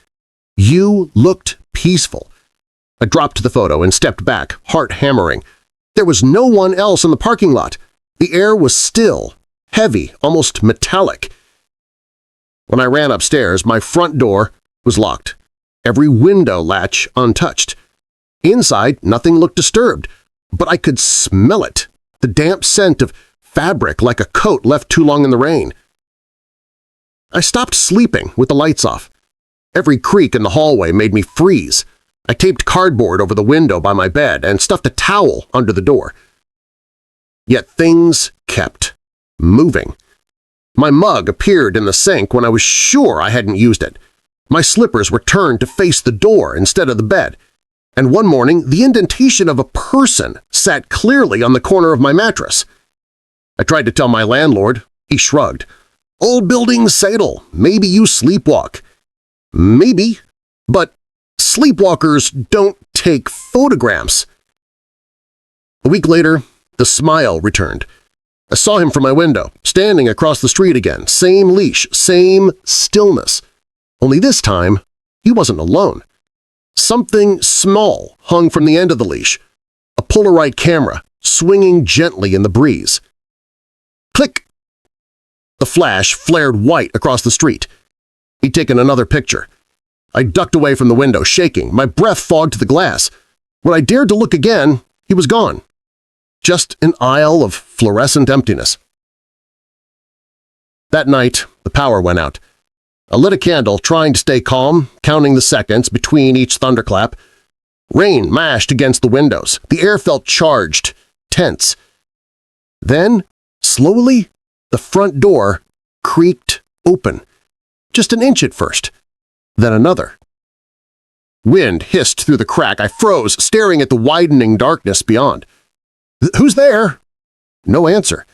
Speaker 1: "You looked peaceful." I dropped the photo and stepped back, heart hammering. There was no one else in the parking lot. The air was still, heavy, almost metallic. When I ran upstairs, my front door was locked, every window latch untouched. Inside, nothing looked disturbed, but I could smell it, the damp scent of fabric like a coat left too long in the rain. I stopped sleeping with the lights off. Every creak in the hallway made me freeze. I taped cardboard over the window by my bed and stuffed a towel under the door. Yet things kept moving. My mug appeared in the sink when I was sure I hadn't used it. My slippers were turned to face the door instead of the bed. And one morning, the indentation of a person sat clearly on the corner of my mattress. I tried to tell my landlord. He shrugged. "Old buildings settle. Maybe you sleepwalk." Maybe, but sleepwalkers don't take photographs. A week later, the smile returned. I saw him from my window, standing across the street again, same leash, same stillness. Only this time, he wasn't alone. Something small hung from the end of the leash, a Polaroid camera swinging gently in the breeze. Click! The flash flared white across the street. He'd taken another picture. I ducked away from the window, shaking, my breath fogged to the glass. When I dared to look again, he was gone. Just an aisle of fluorescent emptiness. That night, the power went out. I lit a candle, trying to stay calm, counting the seconds between each thunderclap. Rain mashed against the windows. The air felt charged, tense. Then, slowly, the front door creaked open. Just an inch at first, then another,
Speaker 5: Wind hissed through the crack. I froze, staring at the widening darkness beyond. "Who's there?" No answer.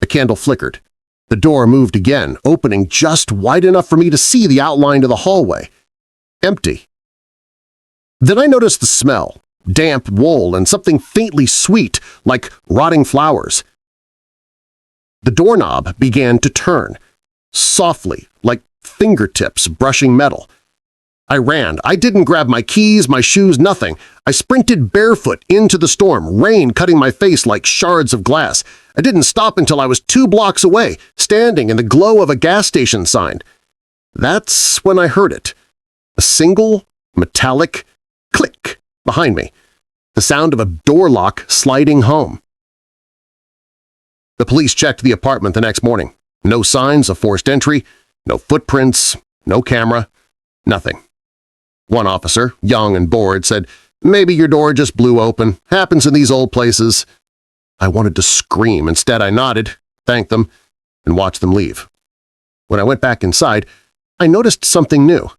Speaker 5: The candle flickered. The door moved again, opening just wide enough for me to see the outline of the hallway. Empty. Then I noticed the smell, damp wool and something faintly sweet, like rotting flowers. The doorknob began to turn, softly, like fingertips brushing metal. I ran. I didn't grab my keys, my shoes, nothing. I sprinted barefoot into the storm, rain cutting my face like shards of glass. I didn't stop until I was 2 blocks away, standing in the glow of a gas station sign. That's when I heard it. A single, metallic click behind me. The sound of a door lock sliding home. The police checked the apartment the next morning. No signs of forced entry, no footprints, no camera, nothing. One officer, young and bored, said, "Maybe your door just blew open. Happens in these old places." I wanted to scream. Instead, I nodded, thanked them, and watched them leave. When I went back inside, I noticed something new.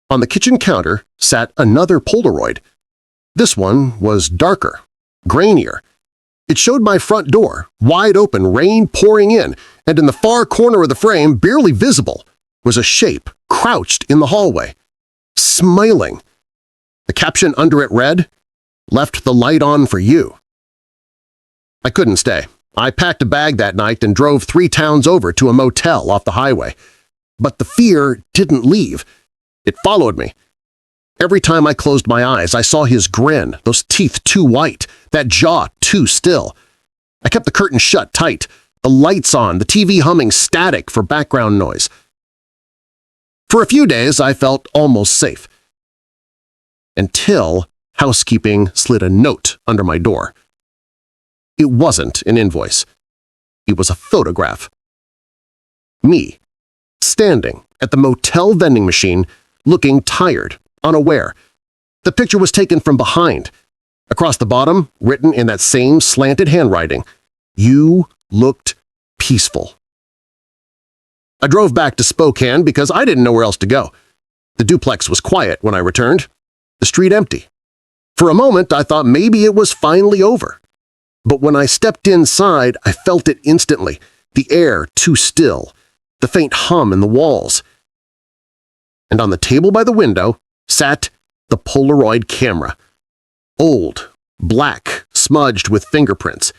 Speaker 5: On the kitchen counter sat another Polaroid. This one was darker, grainier. It showed my front door, wide open, rain pouring in, and in the far corner of the frame, barely visible, was a shape crouched in the hallway, smiling. The caption under it read, "Left the light on for you." I couldn't stay. I packed a bag that night and drove 3 towns over to a motel off the highway. But the fear didn't leave. It followed me. Every time I closed my eyes, I saw his grin, those teeth too white, that jaw too still. I kept the curtain shut tight, the lights on, the TV humming static for background noise. For a few days, I felt almost safe. Until housekeeping slid a note under my door. It wasn't an invoice. It was a photograph. Me, standing at the motel vending machine, looking tired, unaware. The picture was taken from behind. Across the bottom, written in that same slanted handwriting, "You looked peaceful." I drove back to Spokane because I didn't know where else to go. The duplex was quiet when I returned, the street empty. For a moment, I thought maybe it was finally over. But when I stepped inside, I felt it instantly, the air too still, the faint hum in the walls. And on the table by the window sat the Polaroid camera. Old, black, smudged with fingerprints.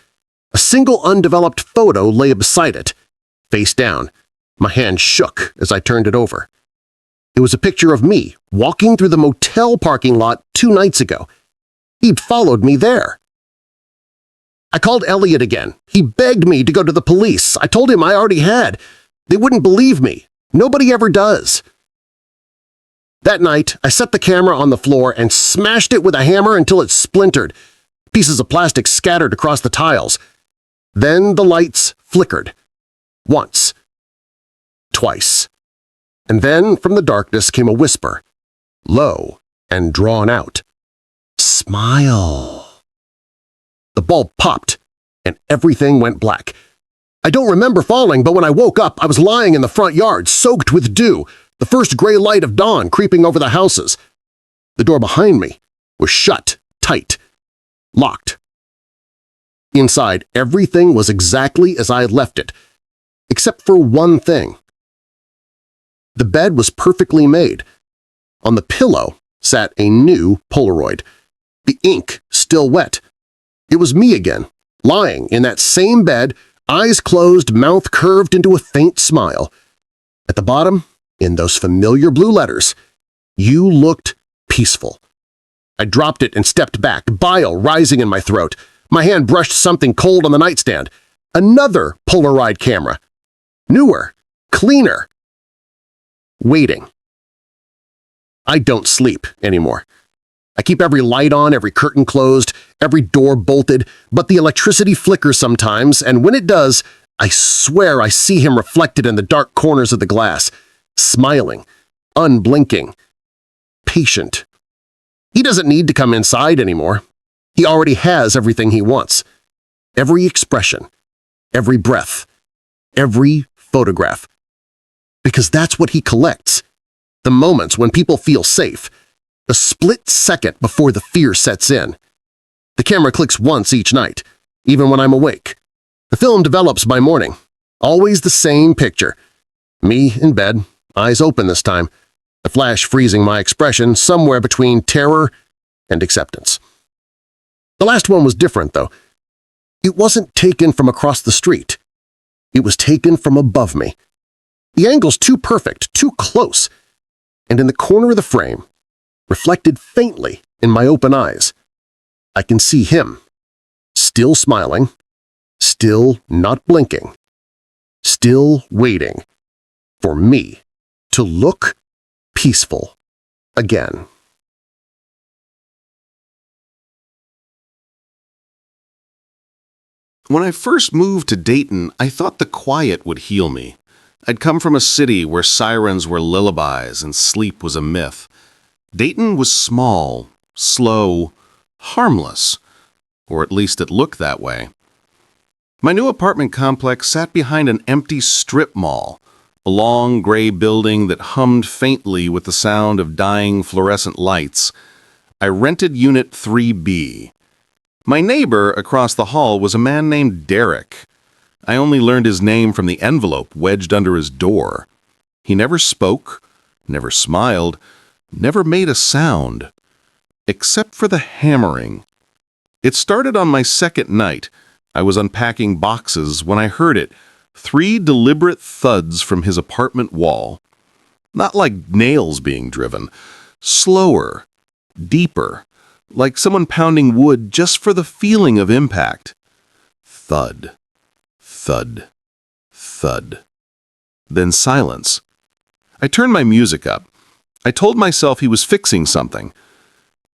Speaker 5: A single undeveloped photo lay beside it, face down. My hand shook as I turned it over. It was a picture of me walking through the motel parking lot 2 nights ago. He'd followed me there. I called Elliot again. He begged me to go to the police. I told him I already had. They wouldn't believe me. Nobody ever does. That night, I set the camera on the floor and smashed it with a hammer until it splintered. Pieces of plastic scattered across the tiles. Then the lights flickered. Once. Twice. And then from the darkness came a whisper, low and drawn out. "Smile." The bulb popped, and everything went black. I don't remember falling, but when I woke up, I was lying in the front yard, soaked with dew, the first gray light of dawn creeping over the houses. The door behind me was shut tight, locked. Inside, everything was exactly as I had left it, except for one thing. The bed was perfectly made. On the pillow sat a new Polaroid, the ink still wet. It was me again, lying in that same bed, eyes closed, mouth curved into a faint smile. At the bottom, in those familiar blue letters, "You looked peaceful." I dropped it and stepped back, bile rising in my throat. My hand brushed something cold on the nightstand. Another Polaroid camera. Newer, cleaner. Waiting. I don't sleep anymore. I keep every light on, every curtain closed, every door bolted, but the electricity flickers sometimes, and when it does, I swear I see him reflected in the dark corners of the glass, smiling, unblinking, patient. He doesn't need to come inside anymore. He already has everything he wants. Every expression, every breath, every photograph. Because that's what he collects. The moments when people feel safe, a split second before the fear sets in. The camera clicks once each night, even when I'm awake. The film develops by morning. Always the same picture. Me in bed, eyes open this time, the flash freezing my expression somewhere between terror and acceptance. The last one was different, though. It wasn't taken from across the street. It was taken from above me. The angle's too perfect, too close, and in the corner of the frame, reflected faintly in my open eyes, I can see him, still smiling, still not blinking, still waiting for me to look peaceful again.
Speaker 1: When I first moved to Dayton, I thought the quiet would heal me. I'd come from a city where sirens were lullabies and sleep was a myth. Dayton was small, slow, harmless, or at least it looked that way. My new apartment complex sat behind an empty strip mall, a long gray building that hummed faintly with the sound of dying fluorescent lights. I rented Unit 3B. My neighbor across the hall was a man named Derek. I only learned his name from the envelope wedged under his door. He never spoke, never smiled, never made a sound, except for the hammering. It started on my second night. I was unpacking boxes when I heard it, 3 deliberate thuds from his apartment wall. Not like nails being driven, slower, deeper, like someone pounding wood just for the feeling of impact. Thud, thud, thud. Then silence. I turned my music up. I told myself he was fixing something.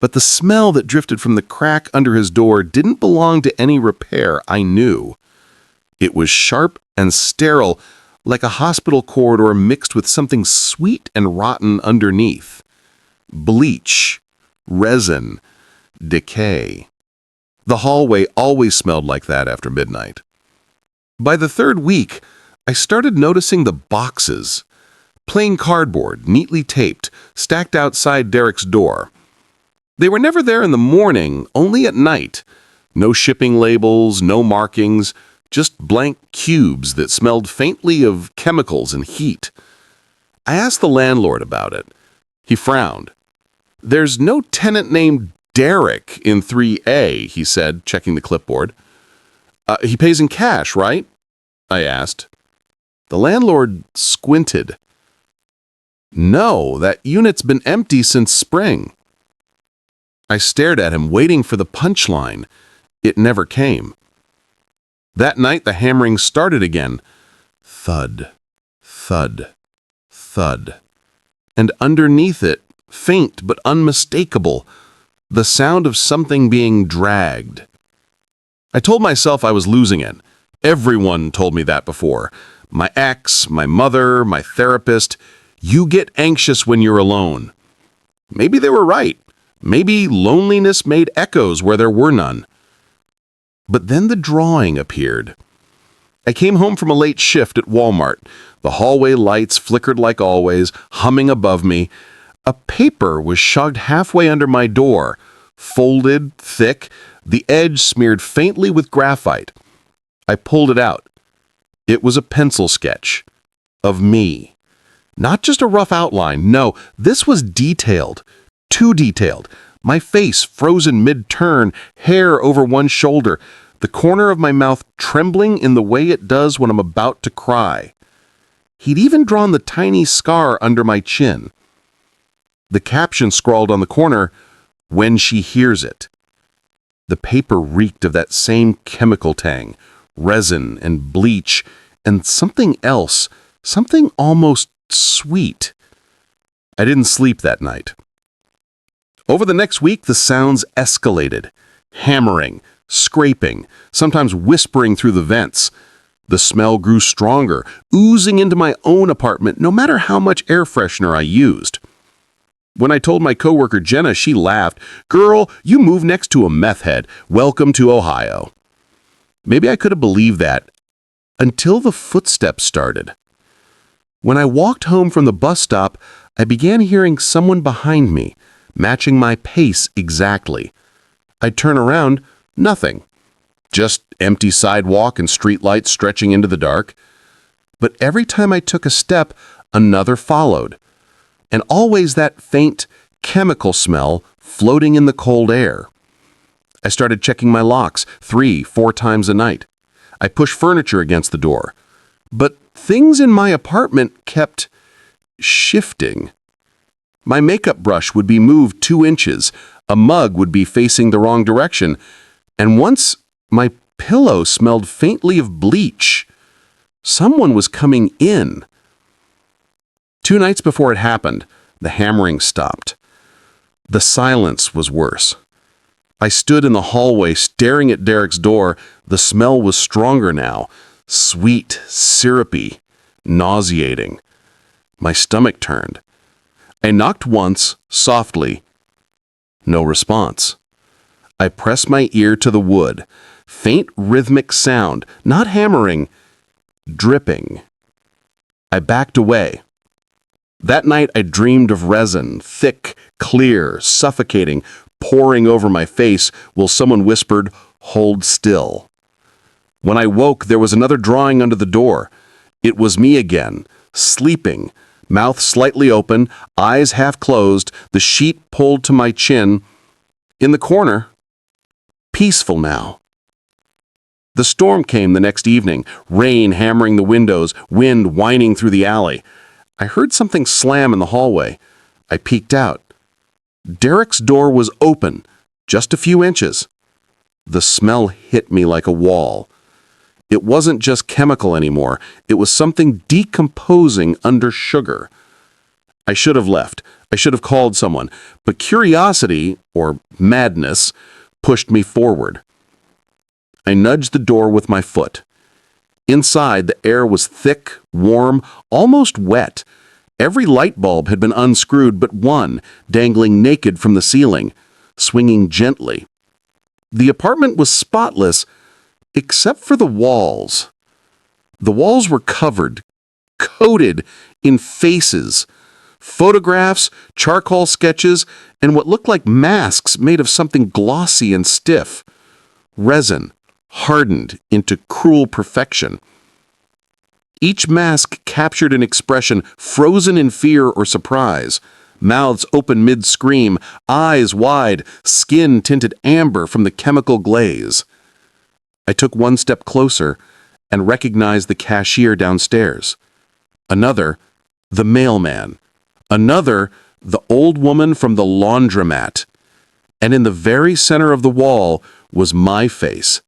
Speaker 1: But the smell that drifted from the crack under his door didn't belong to any repair I knew. It was sharp and sterile, like a hospital corridor mixed with something sweet and rotten underneath. Bleach, resin, decay. The hallway always smelled like that after midnight. By the 3rd week, I started noticing the boxes. Plain cardboard, neatly taped, stacked outside Derek's door. They were never there in the morning, only at night. No shipping labels, no markings, just blank cubes that smelled faintly of chemicals and heat. I asked the landlord about it. He frowned. "There's no tenant named Derek in 3A, he said, checking the clipboard. He pays in cash, right?" I asked. The landlord squinted. "No, that unit's been empty since spring." I stared at him, waiting for the punchline. It never came. That night, the hammering started again. Thud, thud, thud. And underneath it, faint but unmistakable, the sound of something being dragged. I told myself I was losing it. Everyone told me that before. My ex, my mother, my therapist. You get anxious when you're alone. Maybe they were right. Maybe loneliness made echoes where there were none. But then the drawing appeared. I came home from a late shift at Walmart. The hallway lights flickered like always, humming above me. A paper was shoved halfway under my door, folded, thick, the edge smeared faintly with graphite. I pulled it out. It was a pencil sketch of me. Not just a rough outline. No, this was detailed. Too detailed. My face frozen mid-turn, hair over one shoulder, the corner of my mouth trembling in the way it does when I'm about to cry. He'd even drawn the tiny scar under my chin. The caption scrawled on the corner, "When she hears it." The paper reeked of that same chemical tang, resin and bleach, and something else, something almost sweet. I didn't sleep that night. Over the next week, the sounds escalated. Hammering, scraping, sometimes whispering through the vents. The smell grew stronger, oozing into my own apartment no matter how much air freshener I used. When I told my coworker Jenna, she laughed. "Girl, you moved next to a meth head. Welcome to Ohio." Maybe I could have believed that until the footsteps started. When I walked home from the bus stop, I began hearing someone behind me, matching my pace exactly. I'd turn around, nothing. Just empty sidewalk and streetlights stretching into the dark. But every time I took a step, another followed. And always that faint chemical smell floating in the cold air. I started checking my locks 3-4 times a night. I pushed furniture against the door. But things in my apartment kept shifting. My makeup brush would be moved 2 inches, a mug would be facing the wrong direction, and once my pillow smelled faintly of bleach. Someone was coming in. 2 nights before it happened, the hammering stopped. The silence was worse. I stood in the hallway staring at Derek's door. The smell was stronger now, sweet, syrupy, nauseating. My stomach turned. I knocked once, softly. No response. I pressed my ear to the wood. Faint rhythmic sound, not hammering, dripping. I backed away. That night I dreamed of resin, thick, clear, suffocating, pouring over my face while someone whispered, "Hold still." When I woke, there was another drawing under the door. It was me again, sleeping, mouth slightly open, eyes half closed, the sheet pulled to my chin. In the corner, peaceful now. The storm came the next evening, rain hammering the windows, wind whining through the alley. I heard something slam in the hallway. I peeked out. Derek's door was open, just a few inches. The smell hit me like a wall. It wasn't just chemical anymore. It was something decomposing under sugar. I should have left. I should have called someone. But curiosity, or madness, pushed me forward. I nudged the door with my foot. Inside, the air was thick, warm, almost wet. Every light bulb had been unscrewed but one, dangling naked from the ceiling, swinging gently. The apartment was spotless, except for the walls. The walls were covered, coated in faces, photographs, charcoal sketches, and what looked like masks made of something glossy and stiff. Resin, hardened into cruel perfection. Each mask captured an expression frozen in fear or surprise, mouths open mid-scream, eyes wide, skin tinted amber from the chemical glaze. I took one step closer and recognized the cashier downstairs. Another, the mailman. Another, the old woman from the laundromat. And in the very center of the wall was my face.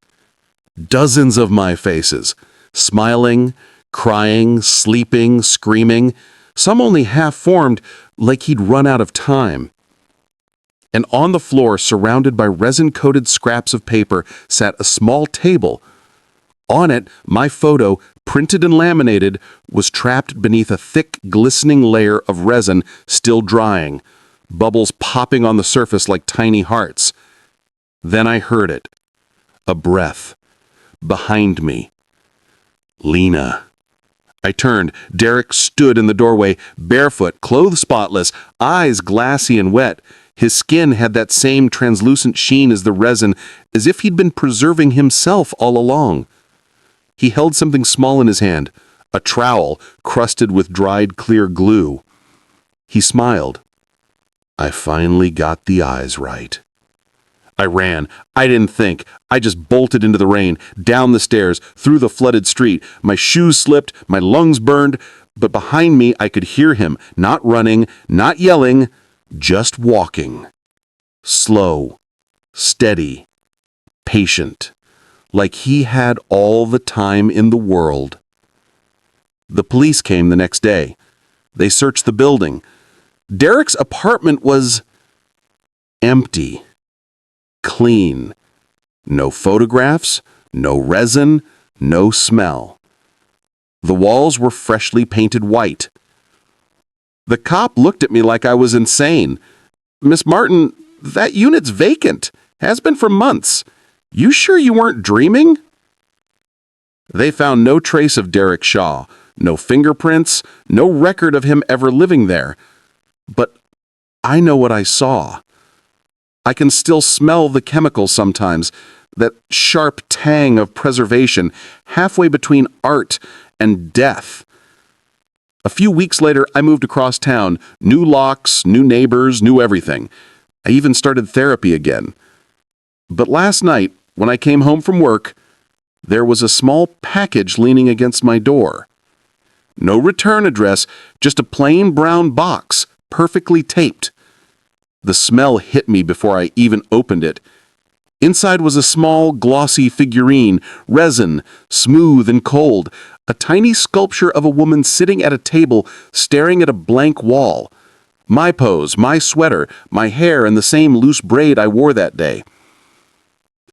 Speaker 1: Dozens of my faces, smiling, crying, sleeping, screaming, some only half-formed, like he'd run out of time. And on the floor, surrounded by resin-coated scraps of paper, sat a small table. On it, my photo, printed and laminated, was trapped beneath a thick, glistening layer of resin still drying, bubbles popping on the surface like tiny hearts. Then I heard it. A breath. Behind me. Lena. I turned. Derek stood in the doorway, barefoot, clothes spotless, eyes glassy and wet. His skin had that same translucent sheen as the resin, as if he'd been preserving himself all along. He held something small in his hand, a trowel crusted with dried clear glue. He smiled. I finally got the eyes right. I ran. I didn't think. I just bolted into the rain, down the stairs, through the flooded street. My shoes slipped, my lungs burned, but behind me I could hear him, not running, not yelling, just walking. Slow, steady, patient, like he had all the time in the world. The police came the next day. They searched the building. Derek's apartment was empty. Clean. No photographs, no resin, no smell. The walls were freshly painted white. The cop looked at me like I was insane. "Miss Martin, that unit's vacant. Has been for months. You sure you weren't dreaming?" They found no trace of Derek Shaw, no fingerprints, no record of him ever living there. But I know what I saw. I can still smell the chemicals sometimes, that sharp tang of preservation halfway between art and death. A few weeks later, I moved across town. New locks, new neighbors, new everything. I even started therapy again. But last night, when I came home from work, there was a small package leaning against my door. No return address, just a plain brown box, perfectly taped. The smell hit me before I even opened it. Inside was a small, glossy figurine, resin, smooth and cold, a tiny sculpture of a woman sitting at a table staring at a blank wall. My pose, my sweater, my hair in the same loose braid I wore that day.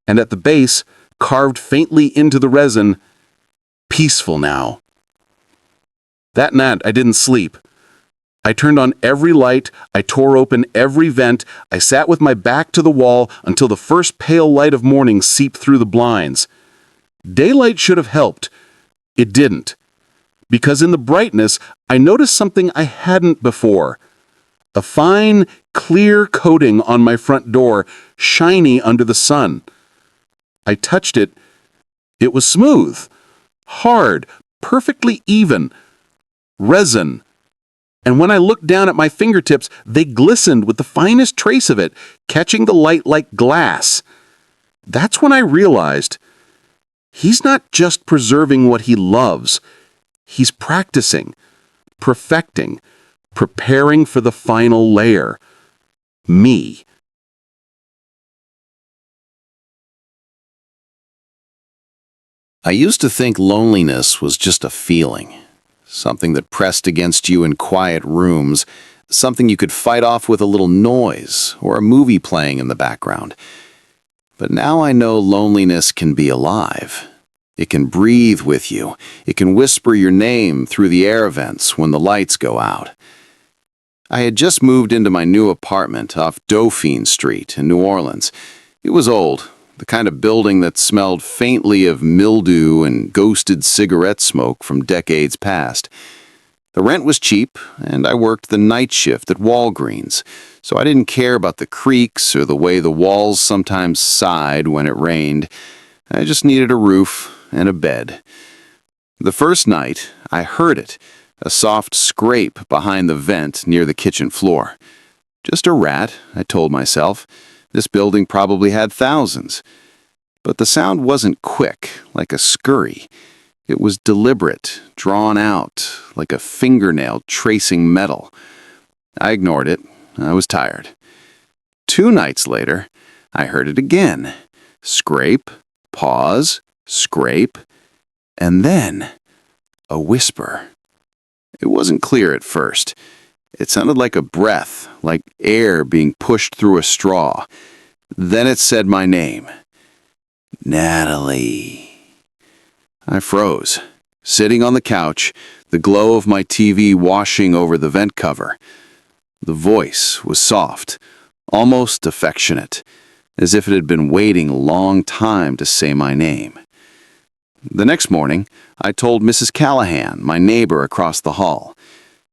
Speaker 1: And at the base, carved faintly into the resin, peaceful now. That night, I didn't sleep. I turned on every light, I tore open every vent, I sat with my back to the wall until the first pale light of morning seeped through the blinds. Daylight should have helped. It didn't. Because in the brightness, I noticed something I hadn't before. A fine, clear coating on my front door, shiny under the sun. I touched it. It was smooth, hard, perfectly even. Resin. And when I looked down at my fingertips, they glistened with the finest trace of it, catching the light like glass. That's when I realized he's not just preserving what he loves. He's practicing, perfecting, preparing for the final layer. Me.
Speaker 2: I used to think loneliness was just a feeling. Something that pressed against you in quiet rooms, something you could fight off with a little noise or a movie playing in the background. But now I know loneliness can be alive. It can breathe with you. It can whisper your name through the air vents when the lights go out. I had just moved into my new apartment off Dauphine Street in New Orleans. It was old, the kind of building that smelled faintly of mildew and ghosted cigarette smoke from decades past. The rent was cheap, and I worked the night shift at Walgreens, so I didn't care about the creaks or the way the walls sometimes sighed when it rained. I just needed a roof and a bed. The first night, I heard it, a soft scrape behind the vent near the kitchen floor. Just a rat, I told myself. This building probably had thousands. But the sound wasn't quick, like a scurry. It was deliberate, drawn out, like a fingernail tracing metal. I ignored it. I was tired. 2 nights later, I heard it again. Scrape, pause, scrape, and then a whisper. It wasn't clear at first. It sounded like a breath, like air being pushed through a straw. Then it said my name. Natalie. I froze, sitting on the couch, the glow of my TV washing over the vent cover. The voice was soft, almost affectionate, as if it had been waiting a long time to say my name. The next morning, I told Mrs. Callahan, my neighbor across the hall.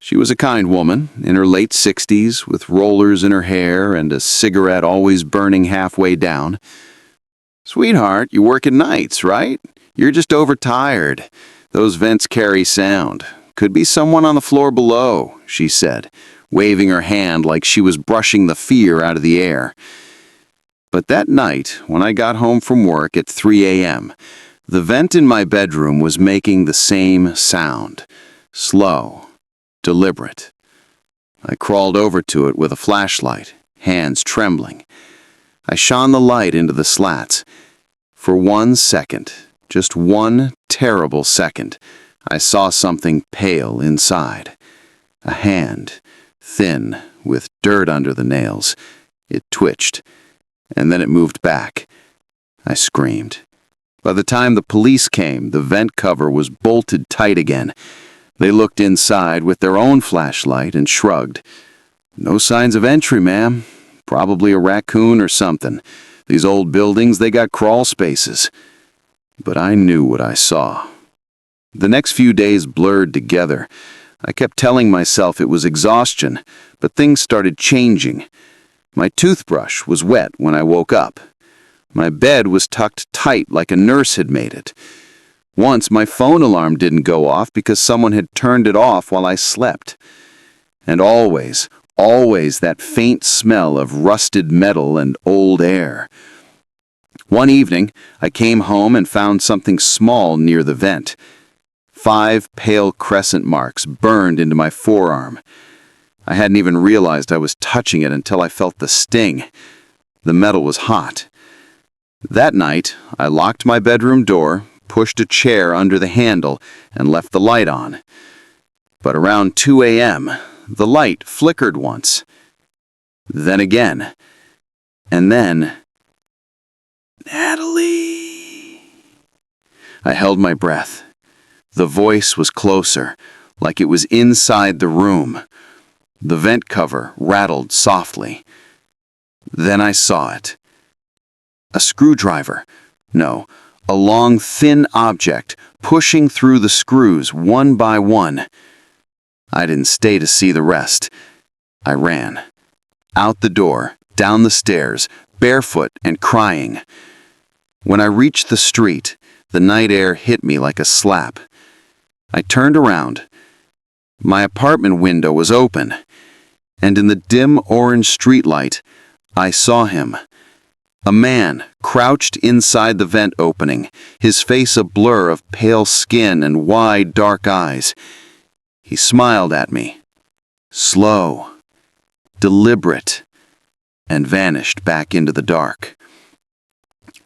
Speaker 2: She was a kind woman, in her late 60s, with rollers in her hair and a cigarette always burning halfway down. "Sweetheart, you work at nights, right? You're just overtired. Those vents carry sound. Could be someone on the floor below," she said, waving her hand like she was brushing the fear out of the air. But that night, when I got home from work at 3 a.m., the vent in my bedroom was making the same sound. Slow. Deliberate. I crawled over to it with a flashlight, hands trembling. I shone the light into the slats. For 1 second, just 1 terrible second, I saw something pale inside. A hand, thin, with dirt under the nails. It twitched, and then it moved back. I screamed. By the time the police came, the vent cover was bolted tight again. They looked inside with their own flashlight and shrugged. "No signs of entry, ma'am. Probably a raccoon or something. These old buildings, they got crawl spaces." But I knew what I saw. The next few days blurred together.
Speaker 1: I kept telling myself it was exhaustion, but things started changing. My toothbrush was wet when I woke up. My bed was tucked tight like a nurse had made it. Once my phone alarm didn't go off because someone had turned it off while I slept. And always that faint smell of rusted metal and old air. One evening, I came home and found something small near the vent. 5 pale crescent marks burned into my forearm. I hadn't even realized I was touching it until I felt the sting. The metal was hot. That night, I locked my bedroom door, pushed a chair under the handle, and left the light on. But around 2 a.m., the light flickered once. Then again. And then... Natalie! I held my breath. The voice was closer, like it was inside the room. The vent cover rattled softly. Then I saw it. A screwdriver. No, a long, thin object pushing through the screws one by one. I didn't stay to see the rest. I ran. Out the door, down the stairs, barefoot and crying. When I reached the street, the night air hit me like a slap. I turned around. My apartment window was open, and in the dim orange streetlight, I saw him. A man crouched inside the vent opening, his face a blur of pale skin and wide, dark eyes. He smiled at me, slow, deliberate, and vanished back into the dark.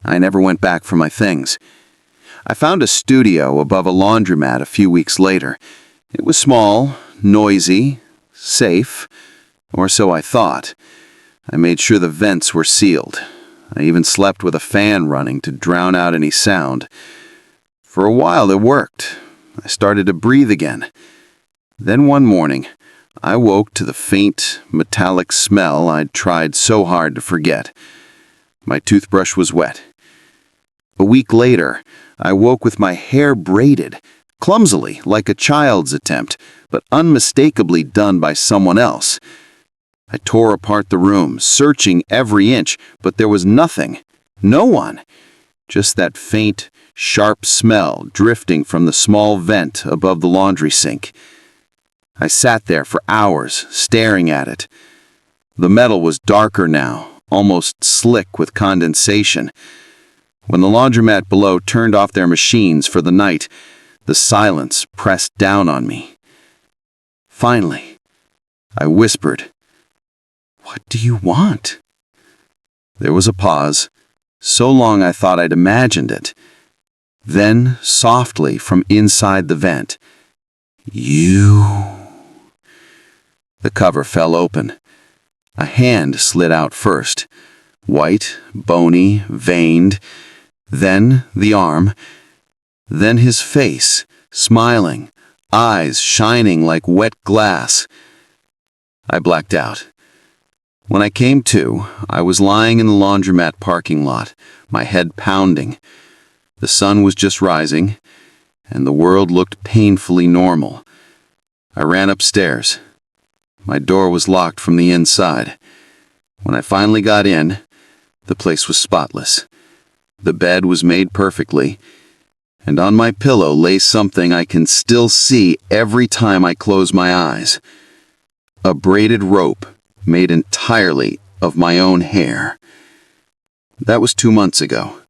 Speaker 1: I never went back for my things. I found a studio above a laundromat a few weeks later. It was small, noisy, safe, or so I thought. I made sure the vents were sealed. I even slept with a fan running to drown out any sound. For a while it worked. I started to breathe again. Then one morning, I woke to the faint, metallic smell I'd tried so hard to forget. My toothbrush was wet. A week later, I woke with my hair braided, clumsily like a child's attempt, but unmistakably done by someone else. I tore apart the room, searching every inch, but there was nothing. No one. Just that faint, sharp smell drifting from the small vent above the laundry sink. I sat there for hours, staring at it. The metal was darker now, almost slick with condensation. When the laundromat below turned off their machines for the night, the silence pressed down on me. Finally, I whispered, "What do you want?" There was a pause, so long I thought I'd imagined it. Then, softly from inside the vent, "You." The cover fell open. A hand slid out first, white, bony, veined, then the arm, then his face, smiling, eyes shining like wet glass. I blacked out. When I came to, I was lying in the laundromat parking lot, my head pounding. The sun was just rising, and the world looked painfully normal. I ran upstairs. My door was locked from the inside. When I finally got in, the place was spotless. The bed was made perfectly, and on my pillow lay something I can still see every time I close my eyes. A braided rope made entirely of my own hair. That was 2 months ago.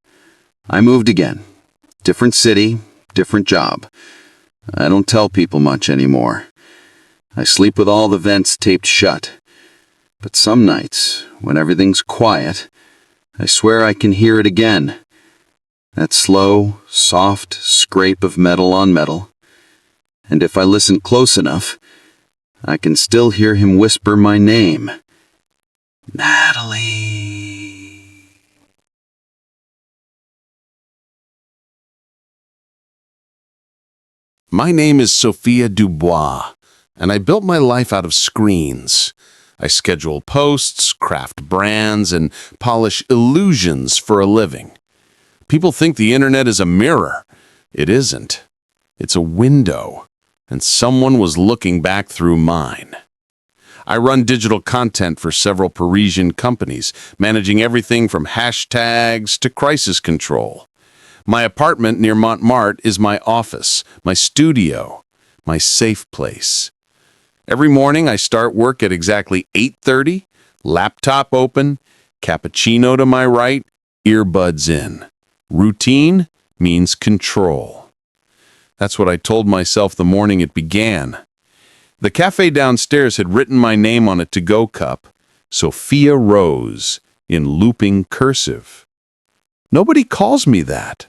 Speaker 1: I moved again. Different city, different job. I don't tell people much anymore. I sleep with all the vents taped shut. But some nights, when everything's quiet, I swear I can hear it again. That slow, soft scrape of metal on metal. And if I listen close enough, I can still hear him whisper my name. Natalie.
Speaker 2: My name is Sophia Dubois, and I built my life out of screens. I schedule posts, craft brands, and polish illusions for a living. People think the internet is a mirror. It isn't. It's a window.
Speaker 1: and someone was looking back through mine. I run digital content for several Parisian companies, managing everything from hashtags to crisis control. My apartment near Montmartre is my office, my studio, my safe place. Every morning I start work at exactly 8:30, laptop open, cappuccino to my right, earbuds in. Routine means control. That's what I told myself the morning it began. The cafe downstairs had written my name on a to-go cup, Sophia Rose, in looping cursive. Nobody calls me that.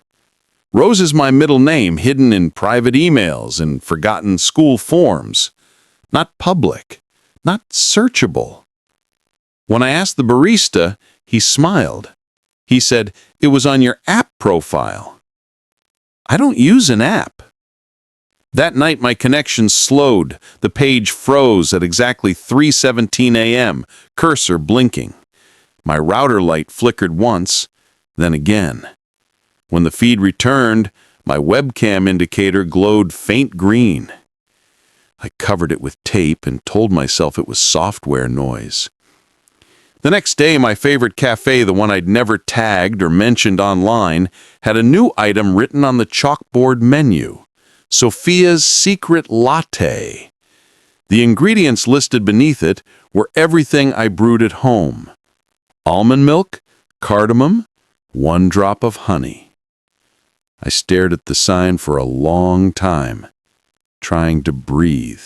Speaker 1: Rose is my middle name, hidden in private emails and forgotten school forms. Not public, not searchable. When I asked the barista, he smiled. He said, "It was on your app profile." I don't use an app. That night my connection slowed. The page froze at exactly 3:17 a.m., cursor blinking. My router light flickered once, then again. When the feed returned, my webcam indicator glowed faint green. I covered it with tape and told myself it was software noise. The next day, my favorite cafe, the one I'd never tagged or mentioned online, had a new item written on the chalkboard menu. Sophia's Secret Latte. The ingredients listed beneath it were everything I brewed at home. Almond milk, cardamom, 1 drop of honey. I stared at the sign for a long time, trying to breathe.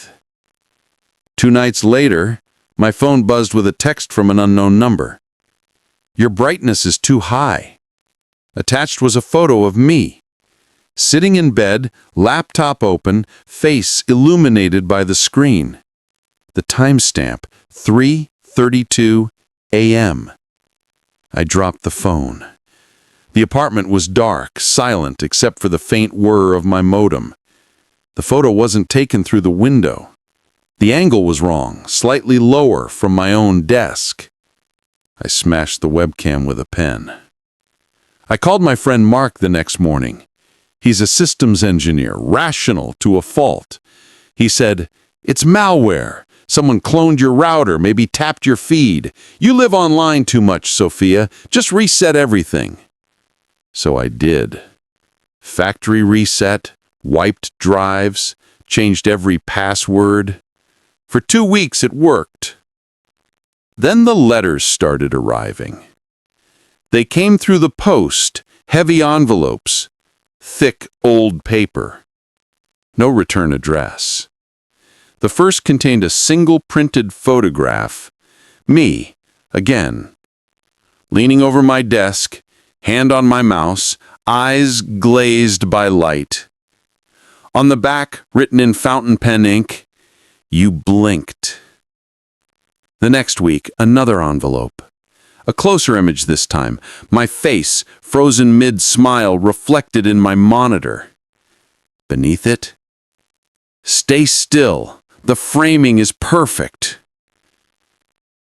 Speaker 1: 2 nights later, my phone buzzed with a text from an unknown number. "Your brightness is too high." Attached was a photo of me. Sitting in bed, laptop open, face illuminated by the screen. The timestamp, 3:32 a.m. I dropped the phone. The apartment was dark, silent, except for the faint whir of my modem. The photo wasn't taken through the window. The angle was wrong, slightly lower from my own desk. I smashed the webcam with a pen. I called my friend Mark the next morning. He's a systems engineer, rational to a fault. He said, "It's malware. Someone cloned your router, maybe tapped your feed. You live online too much, Sophia. Just reset everything." So I did. Factory reset, wiped drives, changed every password. For 2 weeks it worked. Then the letters started arriving. They came through the post, heavy envelopes, thick old paper. No return address. The first contained a single printed photograph. Me, again. Leaning over my desk, hand on my mouse, eyes glazed by light. On the back, written in fountain pen ink, "You blinked." The next week, another envelope. A closer image this time, my face, frozen mid-smile, reflected in my monitor. Beneath it, "Stay still. The framing is perfect."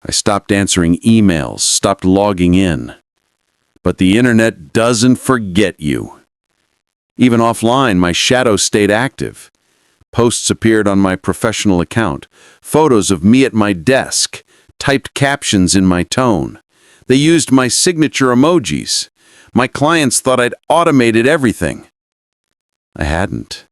Speaker 1: I stopped answering emails, stopped logging in. But the internet doesn't forget you. Even offline, my shadow stayed active. Posts appeared on my professional account, photos of me at my desk, typed captions in my tone. They used my signature emojis. My clients thought I'd automated everything. I hadn't.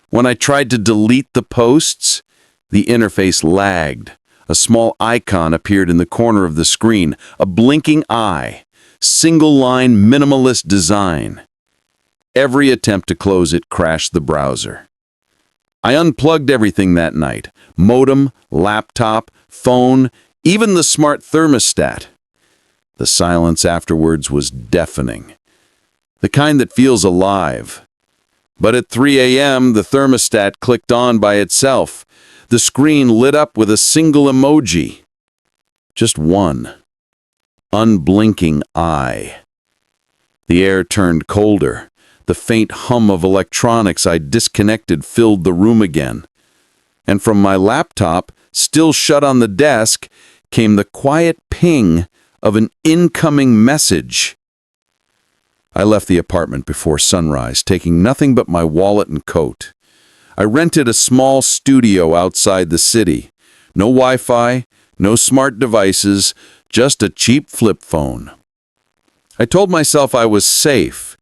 Speaker 1: When I tried to delete the posts, the interface lagged. A small icon appeared in the corner of the screen, a blinking eye, single-line minimalist design. Every attempt to close it crashed the browser. I unplugged everything that night: modem, laptop, phone, even the smart thermostat. The silence afterwards was deafening, the kind that feels alive. But at 3 a.m., the thermostat clicked on by itself. The screen lit up with a single emoji. Just one. Unblinking eye. The air turned colder. The faint hum of electronics I'd disconnected filled the room again. And from my laptop, still shut on the desk, came the quiet ping of an incoming message. I left the apartment before sunrise, taking nothing but my wallet and coat.
Speaker 6: I rented a small studio outside the city. No Wi-Fi, no smart devices, just a cheap flip phone. I told myself I was safe.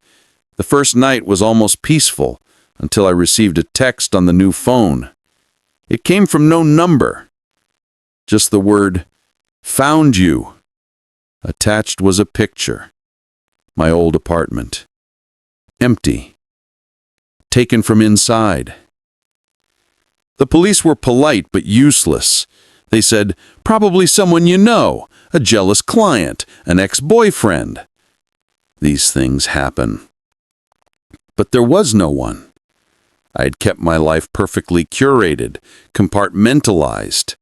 Speaker 6: The first night was almost peaceful until I received a text on the new phone. It came from no number. Just the word, "Found you." Attached was a picture. My old apartment. Empty. Taken from inside. The police were polite but useless. They said, "Probably someone you know, a jealous client, an ex-boyfriend." These things happen. But there was no one. I had kept my life perfectly curated, compartmentalized.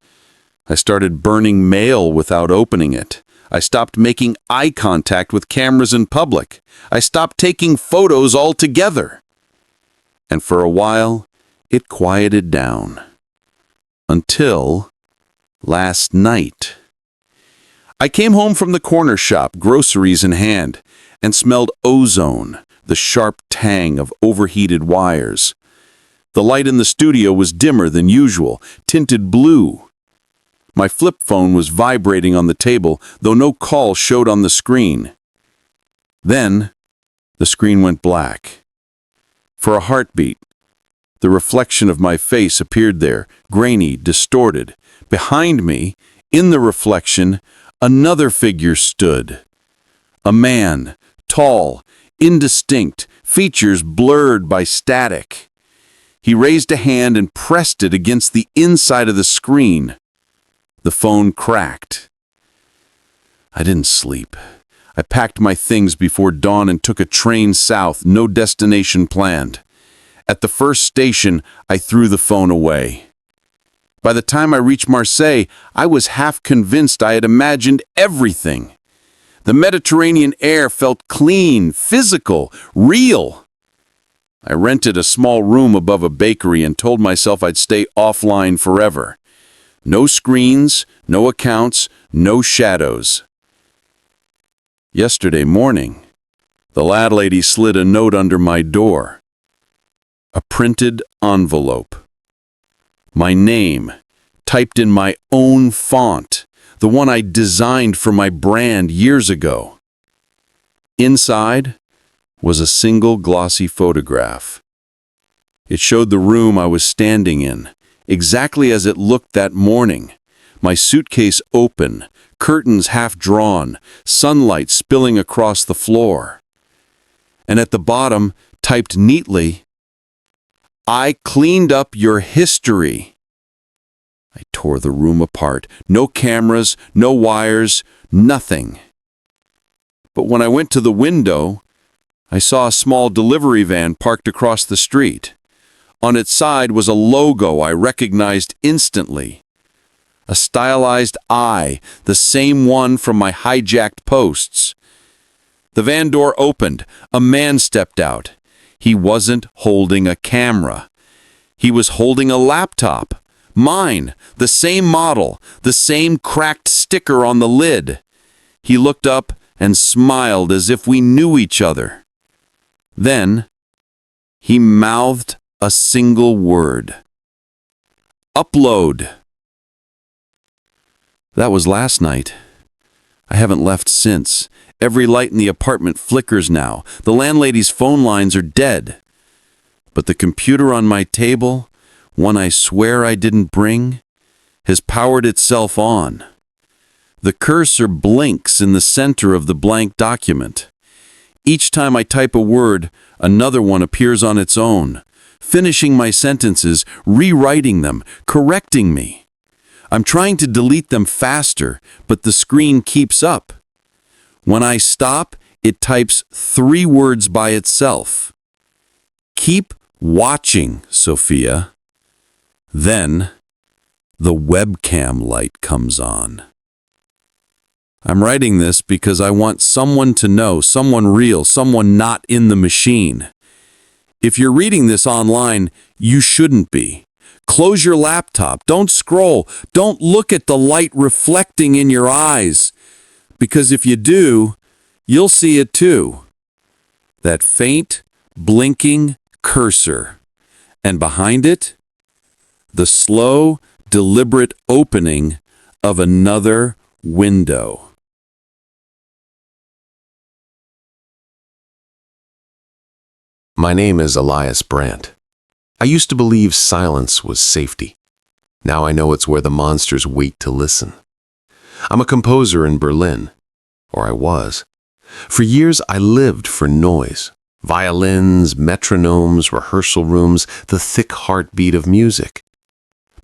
Speaker 6: I started burning mail without opening it. I stopped making eye contact with cameras in public. I stopped taking photos altogether. And for a while, it quieted down. Until last night. I came home from the corner shop, groceries in hand, and smelled ozone, the sharp tang of overheated wires. The light in the studio was dimmer than usual, tinted blue. My flip phone was vibrating on the table, though no call showed on the screen. Then, the screen went black. For a heartbeat, the reflection of my face appeared there, grainy, distorted. Behind me, in the reflection, another figure stood. A man, tall, indistinct, features blurred by static. He raised a hand and pressed it against the inside of the screen. The phone cracked. I didn't sleep. I packed my things before dawn and took a train south, no destination planned. At the first station, I threw the phone away. By the time I reached Marseille, I was half convinced I had imagined everything. The Mediterranean air felt clean, physical, real. I rented a small room above a bakery and told myself I'd stay offline forever. No screens, no accounts, no shadows. Yesterday morning, the landlady slid a note under my door. A printed envelope. My name, typed in my own font, the one I designed for my brand years ago. Inside was a single glossy photograph. It showed the room I was standing in, exactly as it looked that morning. My suitcase open, curtains half drawn, sunlight spilling across the floor. And at the bottom, typed neatly, "I cleaned up your history." I tore the room apart. No cameras, no wires, nothing. But when I went to the window, I saw a small delivery van parked across the street. On its side was a logo I recognized instantly. A stylized eye, the same one from my hijacked posts. The van door opened. A man stepped out. He wasn't holding a camera. He was holding a laptop. Mine, the same model, the same cracked sticker on the lid. He looked up and smiled as if we knew each other. Then, he mouthed a single word. "Upload." That was last night. I haven't left since. Every light in the apartment flickers now. The landlady's phone lines are dead. But the computer on my table, one I swear I didn't bring, has powered itself on. The cursor blinks in the center of the blank document. Each time I type a word, another one appears on its own, finishing my sentences, rewriting them, correcting me. I'm trying to delete them faster, but the screen keeps up. When I stop, it types 3 words by itself. "Keep watching, Sophia." Then, the webcam light comes on. I'm writing this because I want someone to know, someone real, someone not in the machine. If you're reading this online, you shouldn't be. Close your laptop. Don't scroll. Don't look at the light reflecting in your eyes. Because if you do, you'll see it too. That faint, blinking cursor. And behind it, the slow, deliberate opening of another window.
Speaker 2: My name is Elias Brandt. I used to believe silence was safety. Now I know it's where the monsters wait to listen. I'm a composer in Berlin, or I was. For years I lived for noise. Violins, metronomes, rehearsal rooms, the thick heartbeat of music.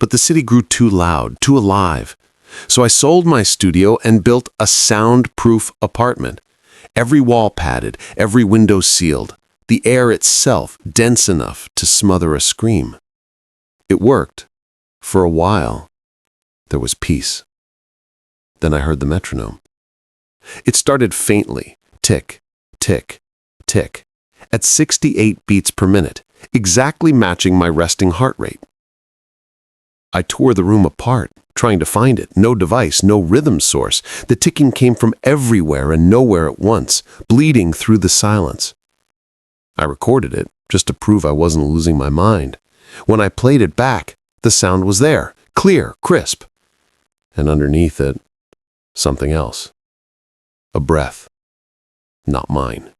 Speaker 2: But the city grew too loud, too alive. So I sold my studio and built a soundproof apartment. Every wall padded, every window sealed, the air itself dense enough to smother a scream. It worked. For a while, there was peace. Then I heard the metronome. It started faintly, tick, tick, tick, at 68 beats per minute, exactly matching my resting heart rate. I tore the room apart, trying to find it. No device, no rhythm source. The ticking came from everywhere and nowhere at once, bleeding through the silence. I recorded it, just to prove I wasn't losing my mind. When I played it back, the sound was there, clear, crisp. And underneath it, something else. A breath. Not mine.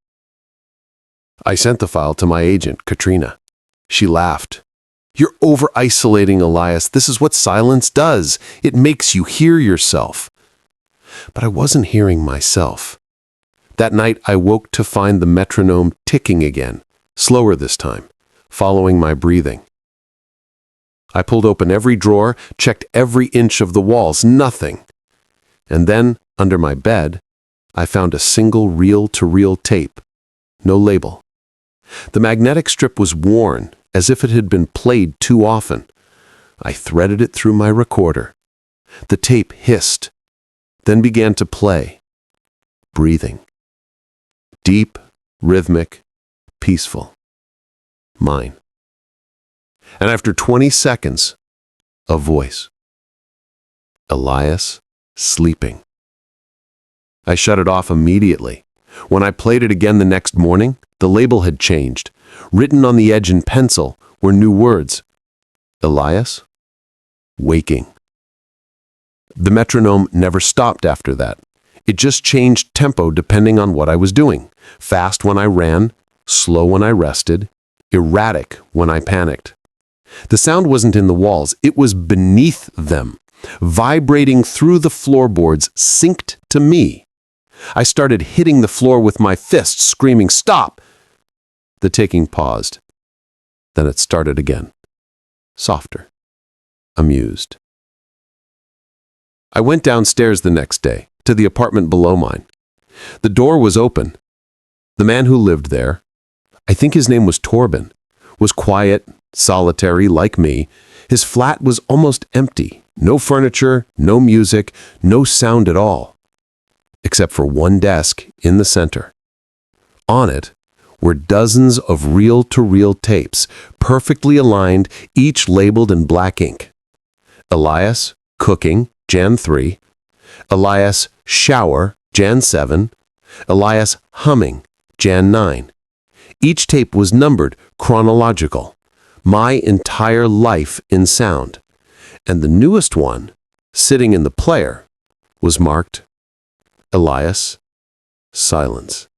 Speaker 2: I sent the file to my agent, Katrina. She laughed. "You're over-isolating, Elias. This is what silence does. It makes you hear yourself." But I wasn't hearing myself. That night, I woke to find the metronome ticking again, slower this time, following my breathing. I pulled open every drawer, checked every inch of the walls, nothing. And then, under my bed, I found a single reel-to-reel tape, no label. The magnetic strip was worn, as if it had been played too often. I threaded it through my recorder. The tape hissed, then began to play, breathing. Deep, rhythmic, peaceful. Mine. And after 20 seconds, a voice. Elias, sleeping. I shut it off immediately. When I played it again the next morning, the label had changed. Written on the edge in pencil were new words. Elias, waking. The metronome never stopped after that. It just changed tempo depending on what I was doing. Fast when I ran, slow when I rested, erratic when I panicked. The sound wasn't in the walls, it was beneath them, vibrating through the floorboards, synced to me. I started hitting the floor with my fists, screaming, "Stop!" The ticking paused. Then it started again, softer, amused. I went downstairs the next day, to the apartment below mine. The door was open. The man who lived there, I think his name was Torben, was quiet, solitary like me. His flat was almost empty. No furniture, no music, no sound at all. Except for one desk in the center. On it were dozens of reel-to-reel tapes, perfectly aligned, each labeled in black ink. Elias, cooking, Jan 3. Elias, shower, Jan 7. Elias, humming, Jan 9. Each tape was numbered, chronological. My entire life in sound. And the newest one, sitting in the player, was marked Elias, silence,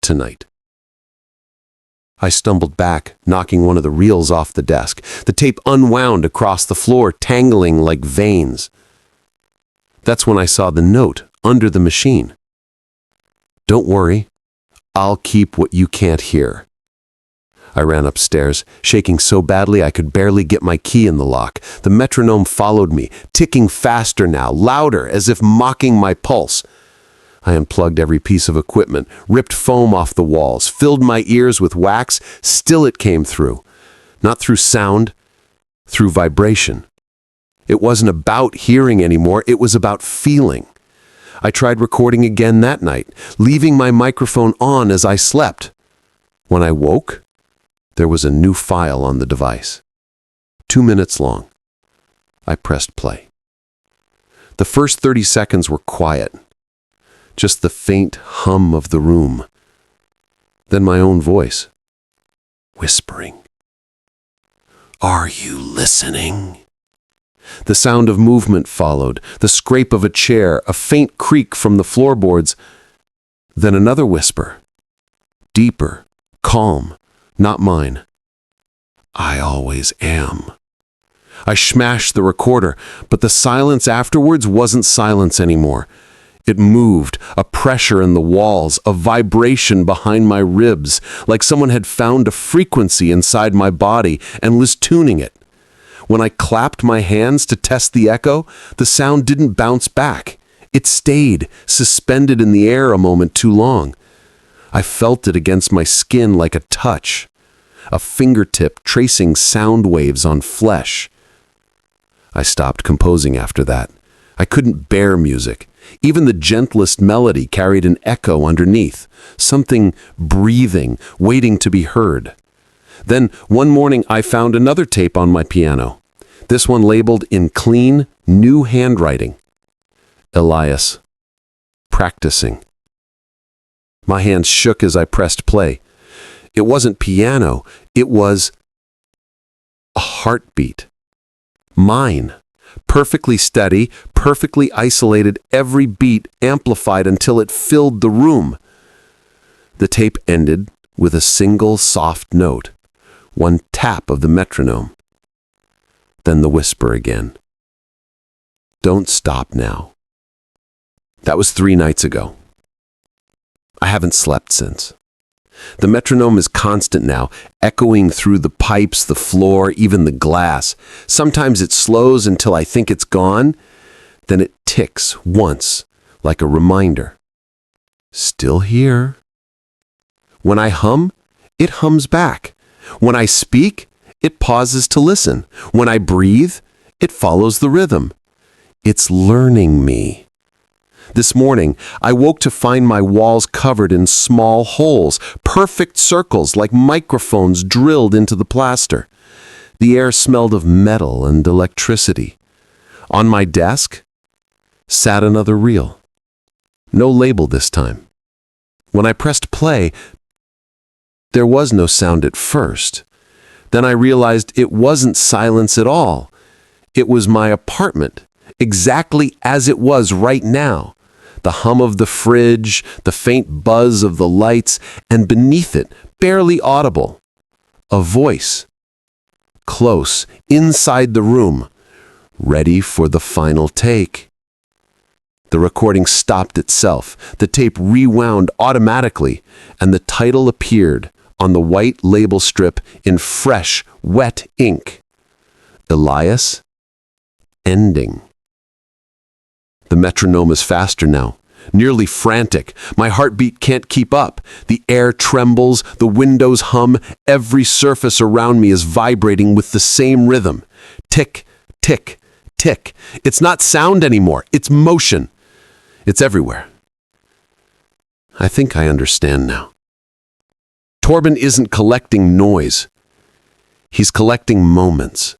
Speaker 2: tonight. I stumbled back, knocking one of the reels off the desk. The tape unwound across the floor, tangling like veins. That's when I saw the note under the machine. "Don't worry, I'll keep what you can't hear." I ran upstairs, shaking so badly I could barely get my key in the lock. The metronome followed me, ticking faster now, louder, as if mocking my pulse. I unplugged every piece of equipment, ripped foam off the walls, filled my ears with wax. Still it came through. Not through sound, through vibration. It wasn't about hearing anymore, it was about feeling. I tried recording again that night, leaving my microphone on as I slept. When I woke, there was a new file on the device. 2 minutes long. I pressed play. The first 30 seconds were quiet. Just the faint hum of the room. Then my own voice, whispering.
Speaker 5: Are you listening? The sound of movement followed, the scrape of a chair, a faint creak from the floorboards. Then another whisper. Deeper, calm, not mine. I always am. I smashed the recorder, but the silence afterwards wasn't silence anymore. It moved, a pressure in the walls, a vibration behind my ribs, like someone had found a frequency inside my body and was tuning it. When I clapped my hands to test the echo, the sound didn't bounce back. It stayed, suspended in the air a moment too long. I felt it against my skin like a touch, a fingertip tracing sound waves on flesh. I stopped composing after that. I couldn't bear music. Even the gentlest melody carried an echo underneath, something breathing, waiting to be heard. Then one morning I found another tape on my piano, this one labeled in clean, new handwriting. Elias, practicing. My hands shook as I pressed play. It wasn't piano, it was a heartbeat. Mine. Perfectly steady, perfectly isolated, every beat amplified until it filled the room. The tape ended with a single soft note, one tap of the metronome. Then the whisper again. Don't stop now. That was 3 nights ago. I haven't slept since. The metronome is constant now, echoing through the pipes, the floor, even the glass. Sometimes it slows until I think it's gone. Then it ticks once, like a reminder. Still here. When I hum, it hums back. When I speak, it pauses to listen. When I breathe, it follows the rhythm. It's learning me. This morning, I woke to find my walls covered in small holes, perfect circles like microphones drilled into the plaster. The air smelled of metal and electricity. On my desk sat another reel. No label this time. When I pressed play, there was no sound at first. Then I realized it wasn't silence at all. It was my apartment, exactly as it was right now. The hum of the fridge, the faint buzz of the lights, and beneath it, barely audible, a voice. Close, inside the room, ready for the final take. The recording stopped itself, the tape rewound automatically, and the title appeared on the white label strip in fresh, wet ink. Elias, ending. The metronome is faster now, nearly frantic. My heartbeat can't keep up. The air trembles, the windows hum, every surface around me is vibrating with the same rhythm. Tick, tick, tick. It's not sound anymore, it's motion. It's everywhere. I think I understand now. Torben isn't collecting noise. He's collecting moments.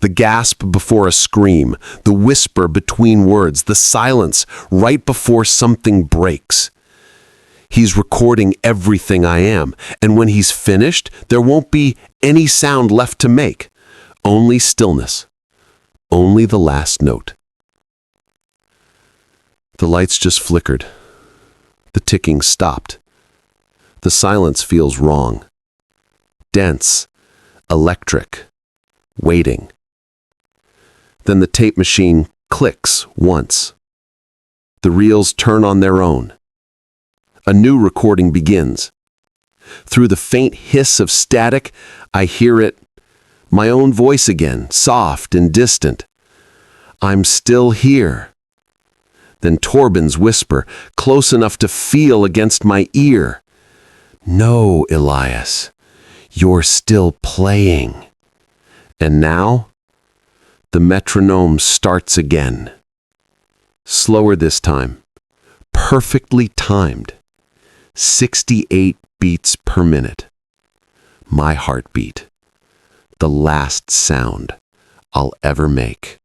Speaker 5: The gasp before a scream, the whisper between words, the silence right before something breaks. He's recording everything I am, and when he's finished, there won't be any sound left to make. Only stillness. Only the last note. The lights just flickered. The ticking stopped. The silence feels wrong. Dense. Electric. Waiting. Then the tape machine clicks once. The reels turn on their own. A new recording begins. Through the faint hiss of static, I hear it, my own voice again, soft and distant. I'm still here. Then Torben's whisper, close enough to feel against my ear. No, Elias, you're still playing. And now, the metronome starts again. Slower this time, perfectly timed. 68 beats per minute. My heartbeat. The last sound I'll ever make.